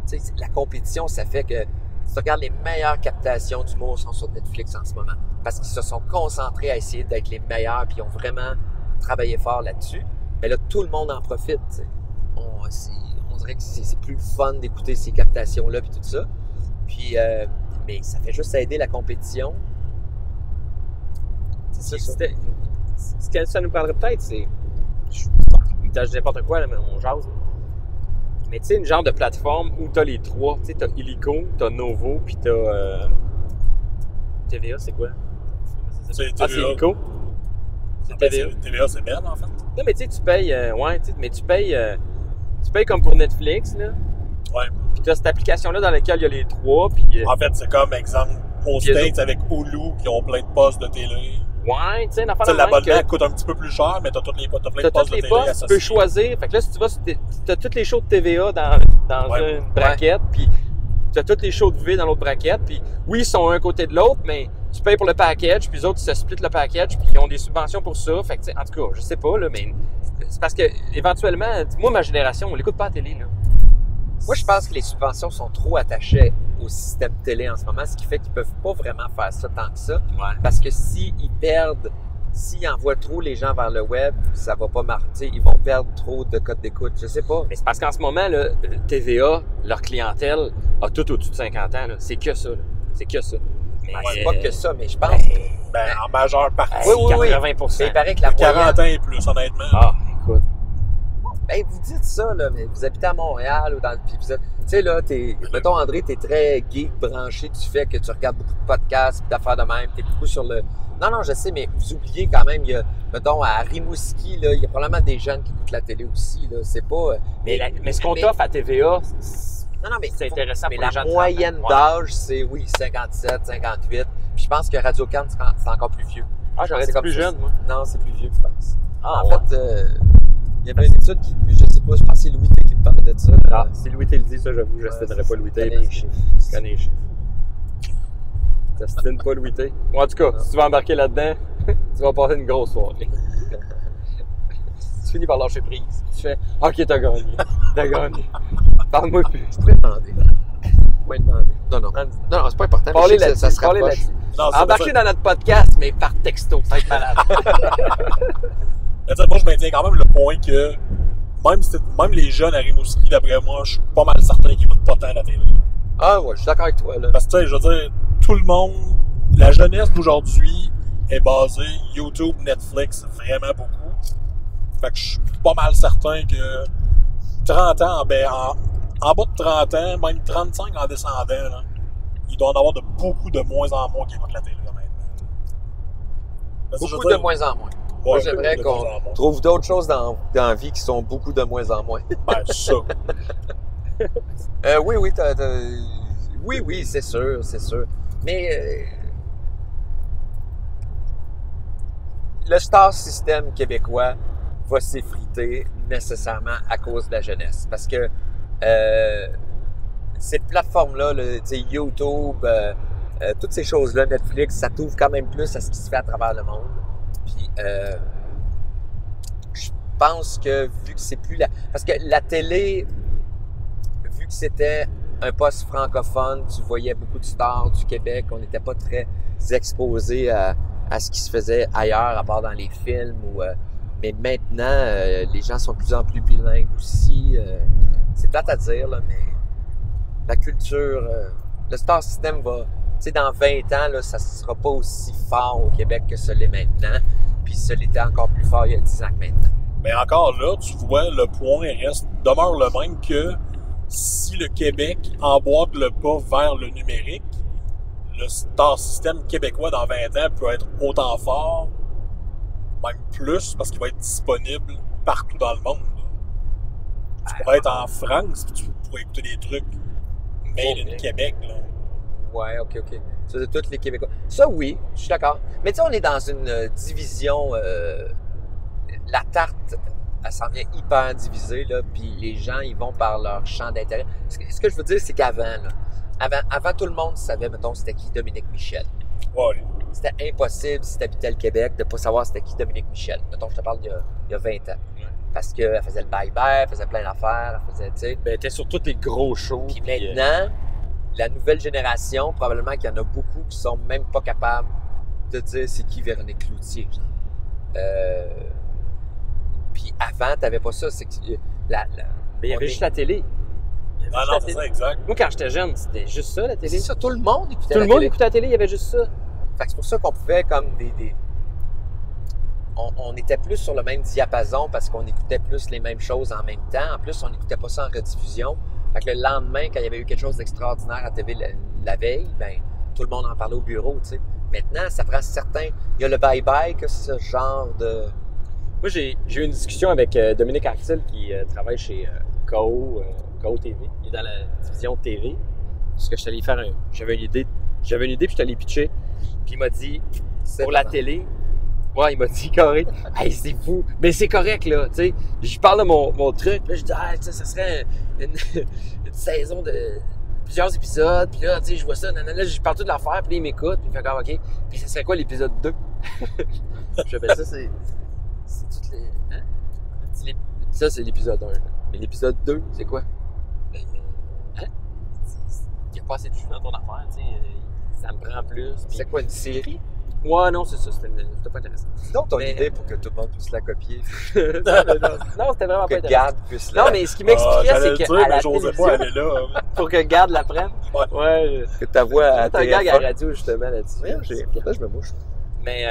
Tu sais, la compétition, ça fait que... Si tu regardes, les meilleures captations d'humour sont sur Netflix en ce moment. Parce qu'ils se sont concentrés à essayer d'être les meilleurs puis ils ont vraiment travaillé fort là-dessus. Mais là, tout le monde en profite, tu sais. On dirait que c'est plus le fun d'écouter ces captations-là puis tout ça. Puis, mais ça fait juste aider la compétition. C'est ça.
Ce que ça nous parlerait peut-être, c'est... Je dis n'importe quoi, là, mais on jase. Mais tu sais, une genre de plateforme où t'as les trois. Tu sais, t'as Illico, t'as Novo, puis t'as... TVA, c'est quoi?
C'est
Ah, c'est
TVA.
Illico? C'est TVA.
TVA, c'est belle, en fait.
Non, mais tu sais, tu payes... mais tu payes comme pour Netflix, là.
Ouais.
Puis t'as cette application-là dans laquelle il y a les trois, puis...
En fait, c'est comme, exemple, aux
Puis
States avec Hulu qui ont plein de postes de télé.
ouais, tu sais, une affaire
Tu sais,
de même
l'abonnement
que...
coûte un petit peu plus cher, mais t'as plein de
T'as
postes
tous
de
les
télé
postes, tu
associés.
peux choisir. Fait que là, si tu vas, t'as tous les shows de TVA dans
Ouais.
une braquette, puis t'as tous les shows de V dans l'autre braquette, puis oui, ils sont un côté de l'autre, mais tu payes pour le package, puis les autres, ils se split le package, puis ils ont des subventions pour ça. Fait que, tu sais, en tout cas, je sais pas, là, mais c'est parce que, éventuellement, moi, ma génération, on l'écoute pas à la télé, là.
Moi, je pense que les subventions sont trop attachées au système télé en ce moment, ce qui fait qu'ils peuvent pas vraiment faire ça tant que ça.
Ouais.
Parce que s'ils envoient trop les gens vers le web, ça va pas marcher. Ils vont perdre trop de codes d'écoute. Je sais pas.
Mais c'est parce qu'en ce moment, là, TVA, leur clientèle a tout au-dessus de 50 ans, là. C'est que ça, là. C'est que ça. Mais,
C'est pas que ça, mais je pense...
Ben, en majeure partie.
Oui, oui, oui.
80%.
Mais il paraît que la
40
moyenne...
ans et plus, honnêtement.
Ah, écoute.
Ben, vous dites ça, là, mais vous habitez à Montréal ou dans... Puis vous êtes... Tu sais, là, mettons, André, t'es très geek, branché du fait que tu regardes beaucoup de podcasts, d'affaires de même, t'es beaucoup sur le... Non, je sais, mais vous oubliez quand même, il y a, mettons, à Rimouski, là, il y a probablement des jeunes qui écoutent la télé aussi, là, c'est pas...
Mais ce qu'on t'offre à TVA,
mais
c'est intéressant
mais
pour les gens
la
de 30 ans.
moyenne d'âge, c'est, 57, 58. Puis je pense que Radio-Can, c'est encore plus vieux.
Ah, j'aurais
C'est
dit
comme
plus
ça.
jeune, moi.
Non, c'est plus vieux, je pense.
Ah,
En fait, il y avait une étude qui, je sais pas, je pense que c'est Louis T qui me parlait de ça.
Ah, si Louis T le dit, ça, j'avoue, je n'estimerais pas Louis T.
connais les chiffres.
Je connais les chiffres. T'estimes pas Louis T. Bon, en tout cas, si tu vas embarquer là-dedans, tu vas passer une grosse soirée. Tu finis par lâcher prise. Tu fais « OK, t'as gagné. T'as gagné. Parle-moi plus. »
Je pourrais demander. Non, c'est pas important.
Parlez
mais je sais que
là-dessus.
ça se
Parlez
rapproche.
là-dessus.
Non, c'est
Embarquez
pas
dans notre podcast, mais par texto. Ça va être malade.
Mais tu sais, moi, je maintiens quand même le point que même les jeunes à Rimouski, d'après moi, je suis pas mal certain qu'ils écoutent pas tant la télé.
Ah ouais, je suis d'accord avec toi, là.
Parce que, tu sais, je veux dire, tout le monde, la jeunesse d'aujourd'hui est basée YouTube, Netflix, vraiment beaucoup. Fait que je suis pas mal certain que 30 ans, en bas de 30 ans, même 35 en descendant, là, il doit en avoir de beaucoup de moins en moins qui écoutent la télé, là, maintenant. Parce que je veux
Beaucoup
dire,
de moins en moins.
ouais,
Moi, j'aimerais
de moins en
qu'on
moins.
trouve d'autres choses dans la vie qui sont beaucoup de moins en moins.
Ben, ça.
Oui, oui, c'est sûr. Mais le star system québécois va s'effriter nécessairement à cause de la jeunesse. Parce que ces plateformes-là, tu sais, YouTube, toutes ces choses-là, Netflix, ça t'ouvre quand même plus à ce qui se fait à travers le monde. Puis, je pense que vu que c'est plus la... Parce que la télé, vu que c'était un poste francophone, tu voyais beaucoup de stars du Québec, on n'était pas très exposés à ce qui se faisait ailleurs, à part dans les films. Mais maintenant, les gens sont de plus en plus bilingues aussi. C'est plate à dire, là, mais la culture, le star system va... Tu sais, dans 20 ans, là, ça ne sera pas aussi fort au Québec que ce l'est maintenant. Puis ça l'était encore plus fort il y a 10 ans que maintenant.
Mais encore là, tu vois, le point demeure le même que si le Québec emboîte le pas vers le numérique, le star system québécois dans 20 ans peut être autant fort, même plus, parce qu'il va être disponible partout dans le monde. Tu pourrais être en France, puis tu pourrais écouter des trucs made in Québec, là.
Ouais, OK. Ça, de tous les Québécois. Ça, oui, je suis d'accord. Mais tu sais, on est dans une division... la tarte, elle s'en vient hyper divisée, là, puis les gens, ils vont par leur champ d'intérêt. Ce que je veux dire, c'est qu'avant, là, avant tout le monde savait, mettons, c'était qui Dominique Michel.
Ouais.
C'était impossible, si t'habitais le Québec, de pas savoir c'était qui Dominique Michel. Mettons, je te parle il y a 20 ans.
Ouais.
Parce qu'elle faisait le bye-bye, elle faisait plein d'affaires, elle faisait, tu sais...
Ben, t'es sur tous les gros shows.
Puis maintenant, la nouvelle génération, probablement qu'il y en a beaucoup qui sont même pas capables de dire c'est qui Véronique Cloutier. Puis avant, t'avais pas ça. C'est que
Mais il y avait juste la télé.
Non, c'est ça, exact.
Moi, quand j'étais jeune, c'était juste ça, la télé.
C'est ça, tout le monde écoutait
Tout
la
le monde
télé.
écoutait la télé, il y avait juste ça.
Fait que c'est pour ça qu'on pouvait comme on était plus sur le même diapason parce qu'on écoutait plus les mêmes choses en même temps. En plus, on n'écoutait pas ça en rediffusion. Fait que le lendemain, quand il y avait eu quelque chose d'extraordinaire à TV la veille, ben tout le monde en parlait au bureau, tu sais. Maintenant, ça prend certains... Il y a le bye-bye, que ce genre de...
Moi, j'ai eu une discussion avec Dominique Artil qui travaille chez KO TV. Il est dans la division TV. Parce que je suis allé faire J'avais une idée, puis je suis allé pitcher. Puis il m'a dit, pour la télé... Ouais, il m'a dit correct. Hey, c'est fou. Mais c'est correct, là, tu sais. Je parle de mon truc. Là, je dis, ça serait une saison de plusieurs épisodes. Puis là, tu sais, je vois ça. Là, je parle tout de l'affaire. Puis là, il m'écoute. Puis il fait comme, OK. Puis ça serait quoi l'épisode 2? Je fais ça, c'est toutes les... Hein? Ça, c'est l'épisode 1. Mais l'épisode 2, c'est quoi? Hein? Il n'y a pas assez de jus dans ton affaire, tu sais. Ça me prend plus.
C'est quoi, une série?
Ouais, non, c'est ça. C'était pas intéressant.
Sinon, ton idée pour que tout le monde puisse la copier.
non, c'était vraiment
que
pas intéressant.
Gad puisse la...
Non, mais ce qui m'expliquait, c'est qu'à la
j'osais
télévision,
pas aller là.
pour que Gad l'apprenne.
Ouais.
Que ta voix à
C'est un gag à la
TF1.
radio, justement, là-dessus.
Oui, là, je me mouche.
Mais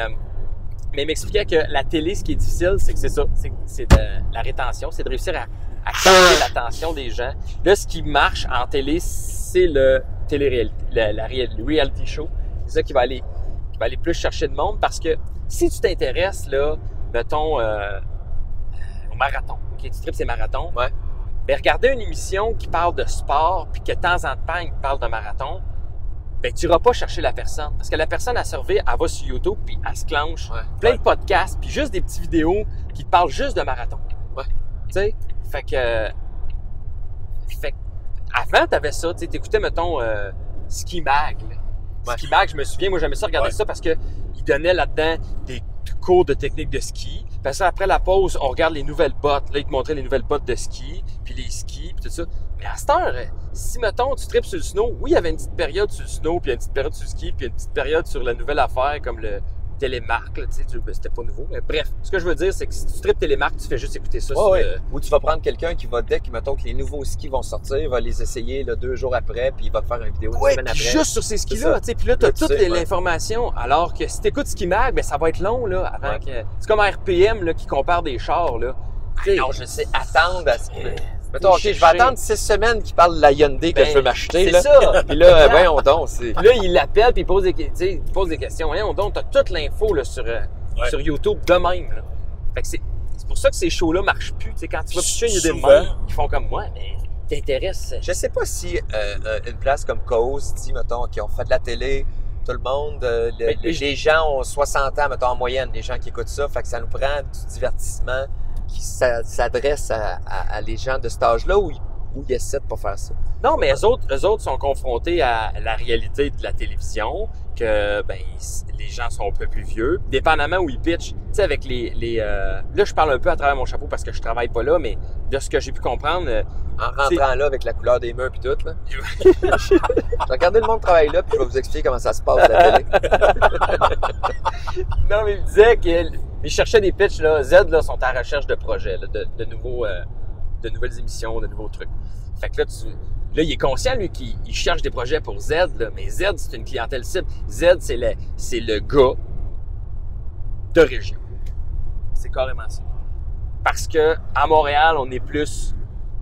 Mais il m'expliquait que la télé, ce qui est difficile, c'est que c'est ça. C'est de la rétention, c'est de réussir à capter l'attention des gens. Là, ce qui marche en télé, c'est le télé-réalité, le reality show. C'est ça qui va aller plus chercher de monde parce que si tu t'intéresses, là, mettons, au marathon, OK, tu tripes ces marathons,
Ouais.
ben regarder une émission qui parle de sport puis que de temps en temps, il parle de marathon, ben tu iras pas chercher la personne. Parce que la personne à servir, elle va sur YouTube puis elle se clenche plein de podcasts puis juste des petites vidéos qui te parlent juste de marathon.
Ouais.
Tu sais? Fait que avant, t'avais ça, tu sais, t'écoutais, mettons, Ski Mag, là.
Ouais.
Ski Mag, je me souviens, moi, j'aimais ça regarder ça parce que il donnait là-dedans des cours de technique de ski. Puis ça, après la pause, on regarde les nouvelles bottes. Là, il te montrait les nouvelles bottes de ski, puis les skis, puis tout ça. Mais à cette heure, si, mettons, tu tripes sur le snow, oui, il y avait une petite période sur le snow, puis une petite période sur le ski, puis une petite période sur la nouvelle affaire, comme le télémarque, là, tu sais, c'était pas nouveau. Mais bref, ce que je veux dire, c'est que si tu tripes télémarque, tu fais juste écouter ça.
Ou tu vas prendre quelqu'un qui va, dès que, mettons, que les nouveaux skis vont sortir, il va les essayer là, 2 jours après, puis il va te faire une vidéo une semaine après.
Juste sur ces skis-là, tu sais, puis là, t'as toute l'information. Alors que si t'écoutes Ski Mag, ben ça va être long, là, avant que... C'est comme RPM, là, qui compare des chars, là.
Non, je sais, attendre à ce que... Mettons, OK, je vais attendre 6 semaines qu'il parle de la Hyundai que je veux m'acheter.
C'est ça.
Puis là, voyons donc.
Puis là, il l'appelle puis il pose des questions. Voyons donc, t'as toute l'info là, sur YouTube de même. Là. Fait que c'est pour ça que ces shows-là marchent plus. T'sais, quand tu vas pitcher, il y a des gens qui font comme moi, mais t'intéresses.
Je sais pas si une place comme Cause dit, mettons, OK, on fait de la télé, tout le monde, les gens ont 60 ans, mettons, en moyenne, les gens qui écoutent ça. Fait que ça nous prend du divertissement qui s'adresse à les gens de cet âge-là où ils essaient de pas faire ça.
Non, mais eux autres sont confrontés à la réalité de la télévision, que ben les gens sont un peu plus vieux, dépendamment où ils pitchent. Tu sais, avec là, je parle un peu à travers mon chapeau parce que je travaille pas là, mais de ce que j'ai pu comprendre...
En rentrant là avec la couleur des murs puis tout, là. Regardez le monde travailler là, puis je vais vous expliquer comment ça se passe à la télé.
Non, mais il me disait qu'il cherchait des pitchs, là. Z, là, sont à la recherche de projets, là, de nouvelles émissions, de nouveaux trucs. Fait que là, il est conscient, lui, qu'il cherche des projets pour Z, là, mais Z, c'est une clientèle cible. Z, c'est le gars de région. C'est carrément ça. Parce que à Montréal, on est plus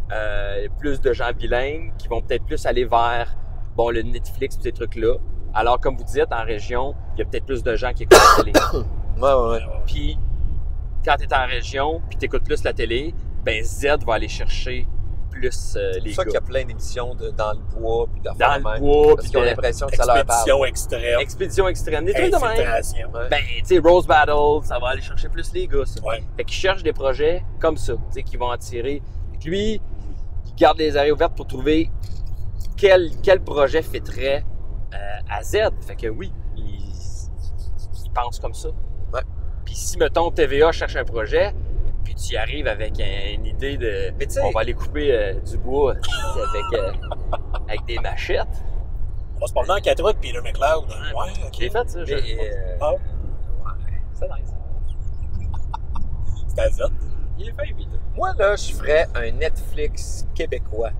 de gens bilingues qui vont peut-être plus aller vers le Netflix et ces trucs-là. Alors, comme vous dites, en région, il y a peut-être plus de gens qui écoutent la télé.
Ouais.
Puis, quand tu es en région, puis tu écoutes plus la télé, ben Z va aller chercher plus les gars.
C'est pour ça qu'il y a plein d'émissions dans le bois, puis
dans le bois,
parce qu'ils ont l'impression que ça leur parle.
Expédition extrême. Des trucs de même.
Ouais.
Ben, tu sais, Rose Battle, ça va aller chercher plus les gars, ça.
Ouais.
Fait qu'ils cherchent des projets comme ça, tu sais, qui vont attirer. Fait que lui, il garde les oreilles ouvertes pour trouver quel projet fitterait à Z. Fait que oui, il pense comme ça.
Ouais.
Puis si, mettons, TVA cherche un projet, puis tu y arrives avec une idée de... On va aller couper du bois avec des machettes.
On va se promener en 4 avec Peter McLeod. Ouais, OK.
J'ai fait ça. C'est nice.
C'est à Z.
Il est fait, Peter.
Moi, là, je ferais un Netflix québécois.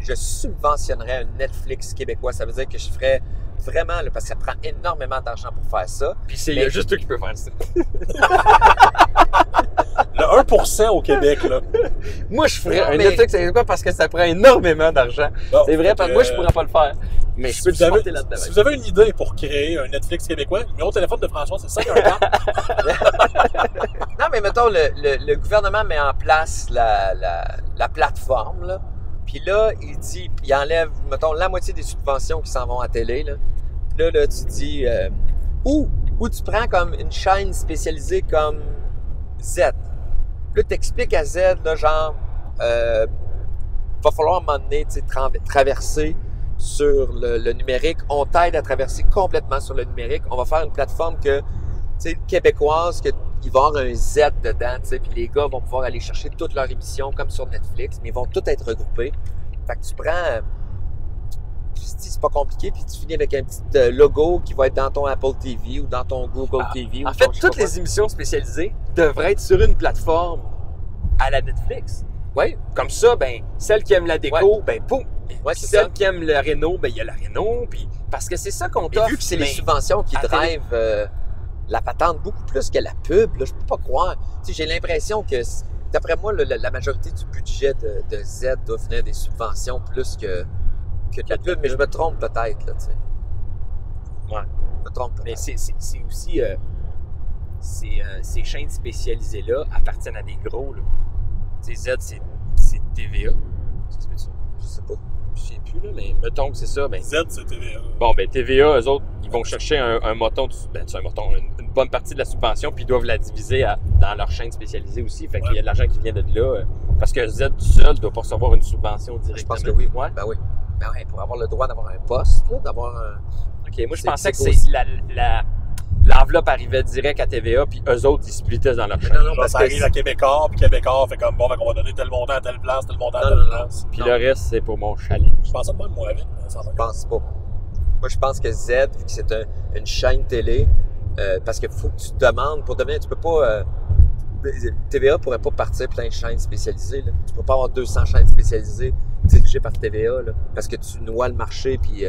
Je subventionnerais un Netflix québécois. Ça veut dire que je ferais vraiment, là, parce que ça prend énormément d'argent pour faire ça.
Puis il y a juste toi qui peux faire ça.
Le 1% au Québec, là.
Moi, je ferais un Netflix québécois parce que ça prend énormément d'argent.
Bon,
c'est vrai, parce que moi, je pourrais pas le faire. Mais je peux te supporter là-dedans.
Si vous avez une idée pour créer un Netflix québécois, le numéro de téléphone de François, c'est 514.
Non, mais mettons, le gouvernement met en place la plateforme, là. Puis là, il enlève, mettons, la moitié des subventions qui s'en vont à télé, là. Puis là, tu dis, ou tu prends comme une chaîne spécialisée comme Z. Là, t'expliques à Z, là, genre, va falloir à un moment donné, tu sais, traverser sur le numérique. On t'aide à traverser complètement sur le numérique. On va faire une plateforme que, tu sais, québécoise, que il va y avoir un Z dedans, tu sais, puis les gars vont pouvoir aller chercher toutes leurs émissions comme sur Netflix, mais ils vont toutes être regroupés. Fait que tu prends, c'est pas compliqué, puis tu finis avec un petit logo qui va être dans ton Apple TV ou dans ton Google TV.
En fait, toutes les émissions spécialisées devraient être sur une plateforme à la Netflix.
Oui.
Comme ça, ben, celle qui aime la déco, ben, poum!
Ouais, c'est
celle
ça.
qui aime le Renault, ben, il y a la Renault, puis parce que c'est ça qu'on t'offre.
Et vu que c'est les subventions qui drivent la patente beaucoup plus que la pub. Là, je peux pas croire. Tu sais, j'ai l'impression que, d'après moi, la majorité du budget de Z doit venir des subventions plus que de la pub, mais je me trompe peut-être. Là, tu sais.
Ouais.
Je me trompe peut-être.
Mais c'est aussi... ces chaînes spécialisées-là appartiennent à des gros. Là. Tu sais, Z, c'est TVA. Ça se peut-tu?
Je sais pas.
Je ne sais plus, là, mais mettons que c'est ça. Ben,
Z, c'est TVA.
bon, ben TVA, eux autres, ils vont chercher un moton, une bonne partie de la subvention, puis ils doivent la diviser dans leur chaîne spécialisée aussi. Fait qu'il y a de l'argent qui vient de là. Parce que Z tout seul ne doit pas recevoir une subvention directement.
Je pense que oui.
Ouais.
Ben oui. Ben ouais, pour avoir le droit d'avoir un poste, là, d'avoir un...
OK, moi, je
C'est-
pensais que
c'est
c'est l'enveloppe arrivait direct à TVA, puis eux autres, ils splittaient dans leur chaîne.
Non, non,
Genre,
parce
ça
que...
arrive à Québécois, puis Québécois fait comme, bon, on va donner tel montant à telle place, tel montant à
Non,
telle
non, non.
place.
Puis
Non.
le reste, c'est pour mon chalet.
Je pensais de même, moi, avec. Ça
Je pense pas. Moi, je pense que Z, vu que c'est une chaîne télé, parce qu'il faut que tu te demandes, pour devenir, tu peux pas... TVA pourrait pas partir plein de chaînes spécialisées. Là. Tu peux pas avoir 200 chaînes spécialisées dirigées par TVA, là, parce que tu noies le marché, puis...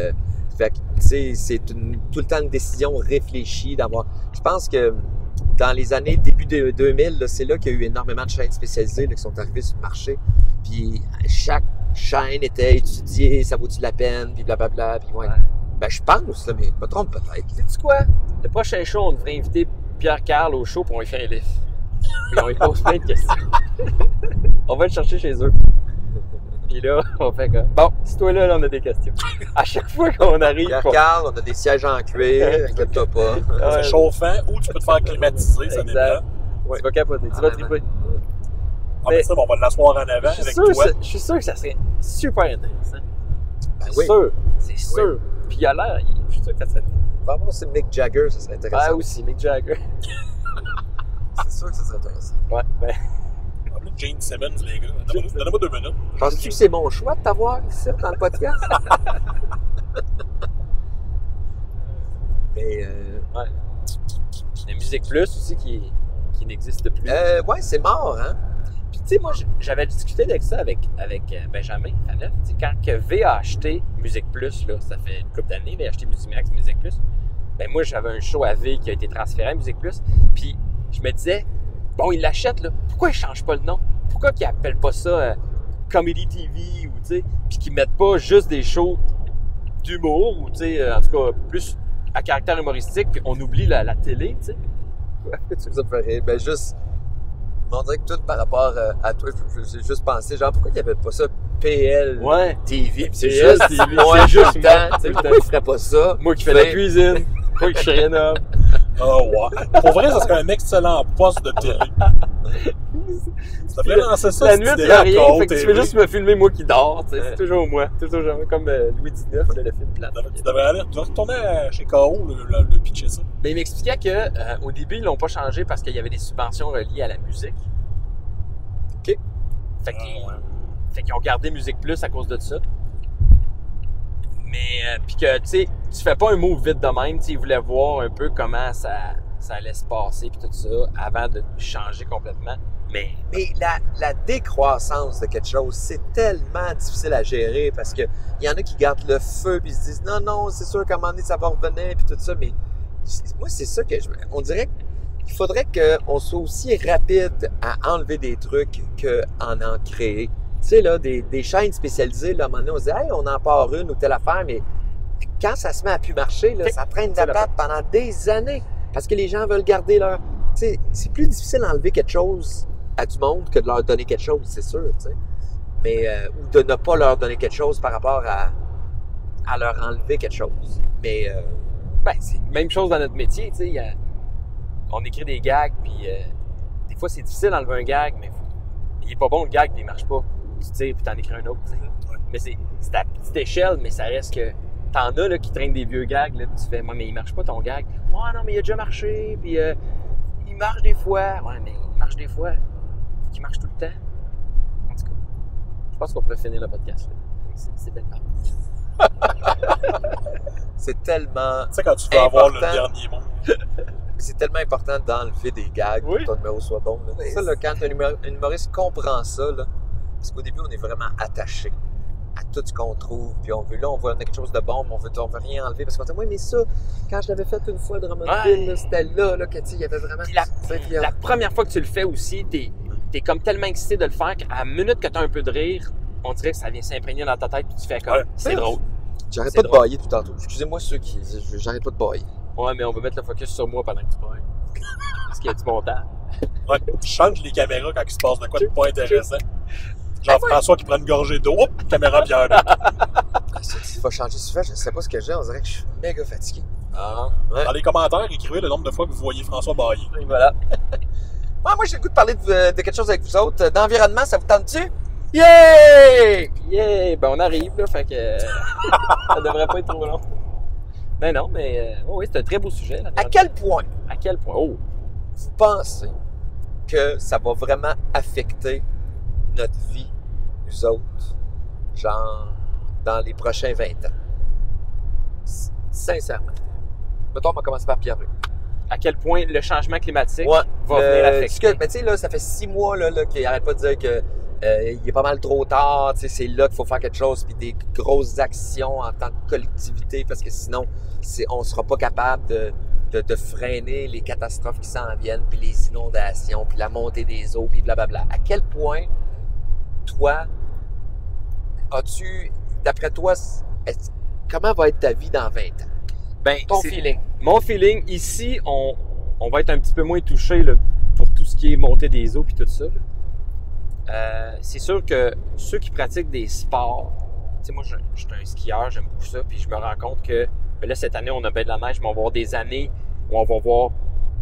fait que, tu sais, c'est tout le temps une décision réfléchie d'avoir... Je pense que dans les années début de 2000, là, c'est là qu'il y a eu énormément de chaînes spécialisées là, qui sont arrivées sur le marché. Puis chaque chaîne était étudiée, ça vaut-tu la peine, puis blablabla, puis ouais. Ben, je pense, là, mais je me trompe peut-être.
Sais-tu quoi? Le prochain show, on devrait inviter Pierre-Carl au show, puis on lui fait un livre. Puis on lui pose plein de questions. On va le chercher chez eux. Puis là, on fait comme... Bon, si toi là, on a des questions. À chaque fois qu'on arrive...
Pierre-Carl, on a des sièges en cuir, inquiète-toi pas.
C'est chauffant ou tu peux te faire climatiser, ça
Exact.
dépend.
Tu vas capoter, tu vas triper.
Ah, mais ça, on va l'asseoir en avant
Je
avec
suis
toi.
je suis sûr que ça serait super intéressant.
Ben
C'est
oui.
sûr, c'est sûr. Puis il a l'air, je suis sûr que ça serait...
Vraiment, c'est Mick Jagger, ça serait intéressant.
Ah aussi, Mick Jagger.
C'est sûr que ça serait intéressant.
Ouais, ben...
Appelez Gene Simmons, les gars. Donnez-moi 2 minutes.
Penses-tu que c'est mon choix de t'avoir ici dans le podcast? Mais,
Ouais. La Musique Plus aussi qui n'existe plus.
ouais, c'est mort, hein?
Puis tu sais, moi, j'avais discuté avec ça avec Benjamin Faneuf. Tu sais, quand que V a acheté Musique Plus, là, ça fait une couple d'années, il a acheté Musimax Musique Plus. Ben moi, j'avais un show à V qui a été transféré à Musique Plus. Puis je me disais, bon, il l'achète, là. Pourquoi il change pas le nom? Pourquoi qu'il appelle pas ça Comedy TV ou tu sais, puis qu'ils mettent pas juste des shows d'humour ou tu sais, en tout cas, plus à caractère humoristique, puis on oublie la télé, tu sais.
Ça me fait rire. Ben, juste, on dirait que tout par rapport à toi, j'ai juste pensé, genre, pourquoi il n'y avait pas ça PL
Ouais.
TV? Puis c'est
PL
juste,
TV,
moi,
c'est juste
tout le
moi,
temps.
tout le
Pourquoi
temps.
il ferait pas ça?
Moi qui fais la cuisine, moi qui rénove.
Oh, ouais. Pour vrai, ça serait un excellent poste de télé. Ça devrait lancer ça,
La
cette
nuit, tu
idée-là,
fais rien,
Côte
fait que tu
TV.
fais juste me filmer moi qui dors, tu sais, c'est toujours moi. Toujours comme Louis XIX, là, le film plat.
Tu devrais aller, tu devrais retourner chez K.O. le pitcher ça.
Mais il m'expliquait que au début, ils l'ont pas changé parce qu'il y avait des subventions reliées à la musique.
OK.
Fait qu'ils ont gardé Musique Plus à cause de ça. Mais, puis que, tu sais, tu fais pas un mot vite de même, tu sais, ils voulaient voir un peu comment ça allait se passer puis tout ça avant de changer complètement. Mais
la décroissance de quelque chose, c'est tellement difficile à gérer parce que il y en a qui gardent le feu puis ils se disent non, c'est sûr qu'à un moment donné, ça va revenir puis tout ça. Mais moi, c'est ça que on dirait qu'il faudrait qu'on soit aussi rapide à enlever des trucs qu'en en créer. Tu sais, là, des chaînes spécialisées, là, à un moment donné, on se dit, hey, on en part une ou telle affaire, mais quand ça se met à plus marcher, là, ça traîne de la patte pendant des années parce que les gens veulent garder leur. Tu sais, c'est plus difficile d'enlever quelque chose à du monde que de leur donner quelque chose, c'est sûr, tu sais. Mais, ou de ne pas leur donner quelque chose par rapport à leur enlever quelque chose. Mais,
ben, c'est la même chose dans notre métier, tu sais. On écrit des gags, puis des fois, c'est difficile d'enlever un gag, mais il est pas bon le gag, puis il marche pas. Tu tires, puis t'en écris un autre, tu sais. Mais c'est à petite échelle, mais ça reste que t'en as là, qui traînent des vieux gags, là, puis tu fais, moi, mais il marche pas ton gag. Ouais, non, mais il a déjà marché, puis il marche des fois. Ouais, mais il marche des fois. Qui marche tout le temps. En tout cas, je pense qu'on pourrait finir le podcast. C'est belle part.
c'est tellement
Tu sais, quand tu veux avoir le
important.
dernier mot.
C'est tellement important d'enlever des gags pour
Oui.
que ton numéro soit bon. Là. Ça, là, quand un humoriste comprend ça, là, parce qu'au début, on est vraiment attaché. à tout ce qu'on trouve. Puis on veut, là, on voit quelque chose de bon, mais on veut rien enlever. Parce qu'on dit, oui, mais ça, quand je l'avais fait une fois de Drummondville, là, c'était là que, tu sais, il y avait vraiment...
Puis la première fois que tu le fais aussi, t'es comme tellement excité de le faire qu'à la minute que t'as un peu de rire, on dirait que ça vient s'imprégner dans ta tête puis tu fais comme, c'est drôle.
J'arrête
C'est
pas de
drôle.
bailler tout tantôt. Excusez-moi ceux qui... J'arrête pas de bailler.
Ouais, mais on va mettre le focus sur moi pendant que tu parles. Parce qu'il y a du montage.
Ouais, change les caméras quand il se passe de quoi de pas intéressant. Jean-François qui prend une gorgée d'eau, hop, caméra Pierre.
Il faut changer souvent, je sais pas ce que j'ai, on dirait que je suis méga fatigué.
Ah.
Ouais.
Dans les commentaires, écrivez le nombre de fois que vous voyez François bailler.
Et voilà.
Ouais, moi, j'ai le goût de parler de quelque chose avec vous autres. D'environnement, ça vous tente-tu?
Yeah! Yeah! Ben, on arrive, là, fait que ça devrait pas être trop long. Ben non, mais oui, c'est un très beau sujet. Là,
À quel point
À quel point? Oh!
vous pensez que ça va vraiment affecter notre vie, nous autres, genre, dans les prochains 20 ans? Sincèrement. Mettons, on va commencer par Pierre-Luc.
À quel point le changement climatique
Ouais,
va venir affecter.
Ben, tu sais, là, ça fait 6 mois là, qu'il arrête pas de dire que il est pas mal trop tard, tu sais, c'est là qu'il faut faire quelque chose, puis des grosses actions en tant que collectivité, parce que sinon, on sera pas capable de freiner les catastrophes qui s'en viennent, puis les inondations, puis la montée des eaux, puis blablabla. À quel point, toi, d'après toi, comment va être ta vie dans 20 ans?
Ben,
Ton feeling.
Mon feeling, ici, on va être un petit peu moins touché là, pour tout ce qui est montée des eaux puis tout ça. C'est sûr que ceux qui pratiquent des sports, tu sais, moi, je suis un skieur, j'aime beaucoup ça, puis je me rends compte que ben là, cette année, on a bien de la neige, mais on va avoir des années où on va voir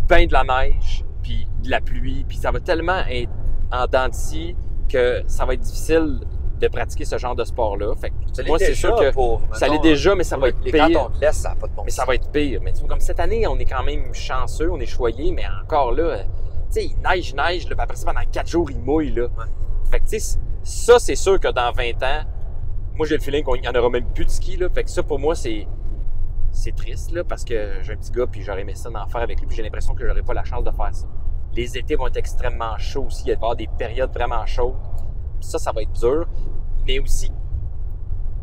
bien de la neige, puis de la pluie, puis ça va tellement être en dents de scie que ça va être difficile de pratiquer ce genre de sport-là. Fait que moi, c'est sûr que ça l'est déjà, mais ça va être
les
pire.
Quand on te laisse, ça n'a pas de bon
Mais
sens.
ça va être pire. Mais tu vois, comme cette année, on est quand même chanceux, on est choyé, mais encore là, tu sais, il neige, là, puis après ça, pendant 4 jours, il mouille, là.
Ouais.
Fait que, tu sais, ça, c'est sûr que dans 20 ans, moi, j'ai le feeling qu'il n'y en aura même plus de ski, là. Fait que ça, pour moi, c'est triste, là, parce que j'ai un petit gars, puis j'aurais aimé ça d'en faire avec lui, puis j'ai l'impression que j'aurais pas la chance de faire ça. Les étés vont être extrêmement chauds aussi, il va y avoir des périodes vraiment chaudes. Puis ça va être dur. Mais aussi,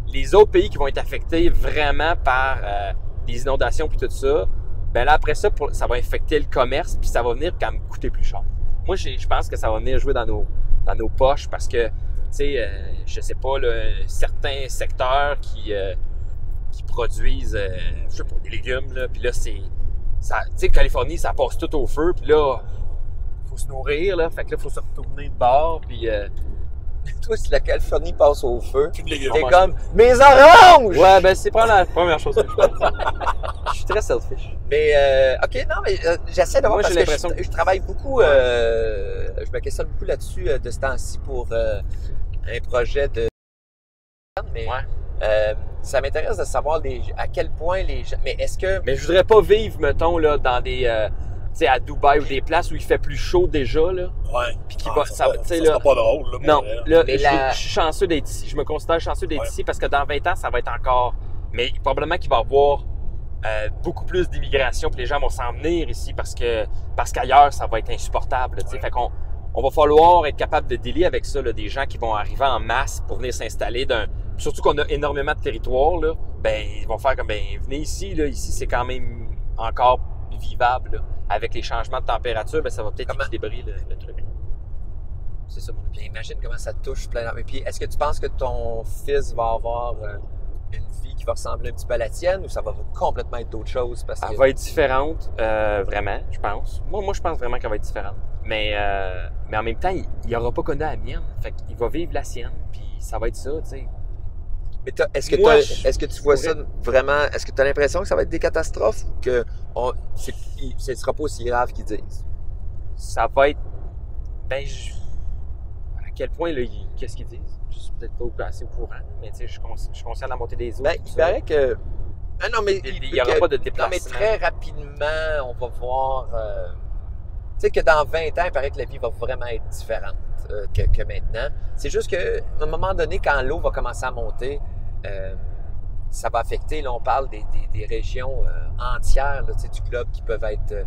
les autres pays qui vont être affectés vraiment par des inondations puis tout ça, ben là, après ça, ça va affecter le commerce puis ça va venir quand même coûter plus cher. Moi, je pense que ça va venir jouer dans nos poches parce que, tu sais, je sais pas, là, certains secteurs qui produisent, je sais pas, des légumes, là, puis là, tu sais, Californie, ça passe tout au feu, puis là, faut se nourrir, là, fait que là, faut se retourner de bord, puis...
Toi, si la Californie passe au feu,
Plus de légumes.
t'es comme « Mes oranges! »
Ouais, ben c'est pas la première chose que je pense. Je suis très selfish.
Mais, OK, non, mais j'essaie de voir
Moi,
parce
j'ai
que
l'impression
je travaille beaucoup, je me questionne beaucoup là-dessus de ce temps-ci pour un projet de... Mais ça m'intéresse de savoir à quel point les gens... Mais est-ce que...
Mais je voudrais pas vivre, mettons, là, dans des... tu sais, à Dubaï ou des places où il fait plus chaud déjà, là.
Ouais.
Puis qui
Ah,
va...
ça
tu sais,
sera
là...
pas drôle, là. pour
Non,
vrai.
là,
Mais
je suis chanceux d'être ici. Je me considère chanceux d'être ici parce que dans 20 ans, ça va être encore... Mais probablement qu'il va y avoir beaucoup plus d'immigration puis les gens vont s'en venir ici parce qu'ailleurs, ça va être insupportable. Tu sais. Fait qu'on va falloir être capable de dealer avec ça, là, des gens qui vont arriver en masse pour venir s'installer. Surtout qu'on a énormément de territoire, là, ben ils vont faire comme, ben venez ici, là. Ici, c'est quand même encore vivable, là. Avec les changements de température, ben ça va peut-être équilibrer le truc. C'est ça mon opinion.
Imagine comment ça te touche plein d'armes. Puis est-ce que tu penses que ton fils va avoir une vie qui va ressembler un petit peu à la tienne ou ça va complètement être d'autres choses? Parce que...
Elle va être différente, vraiment, je pense. Moi, je pense vraiment qu'elle va être différente. Mais en même temps, il n'aura pas connu la mienne. Fait qu'il va vivre la sienne, puis ça va être ça, tu sais.
Mais est-ce que tu vois ça vraiment... Est-ce que tu as l'impression que ça va être des catastrophes ou que ce ne sera pas aussi grave qu'ils disent?
Ça va être... Ben, à quel point, là, qu'est-ce qu'ils disent? Je suis peut-être pas assez au courant, mais tu sais, je suis conscient de la montée des eaux.
Ben, il paraît que... Ah non, mais...
Il n'y aura pas de déplacement.
Non, mais très rapidement, on va voir... Tu sais que dans 20 ans, il paraît que la vie va vraiment être différente que maintenant. C'est juste qu'à un moment donné, quand l'eau va commencer à monter, ça va affecter, là, on parle des régions entières là, du globe qui peuvent être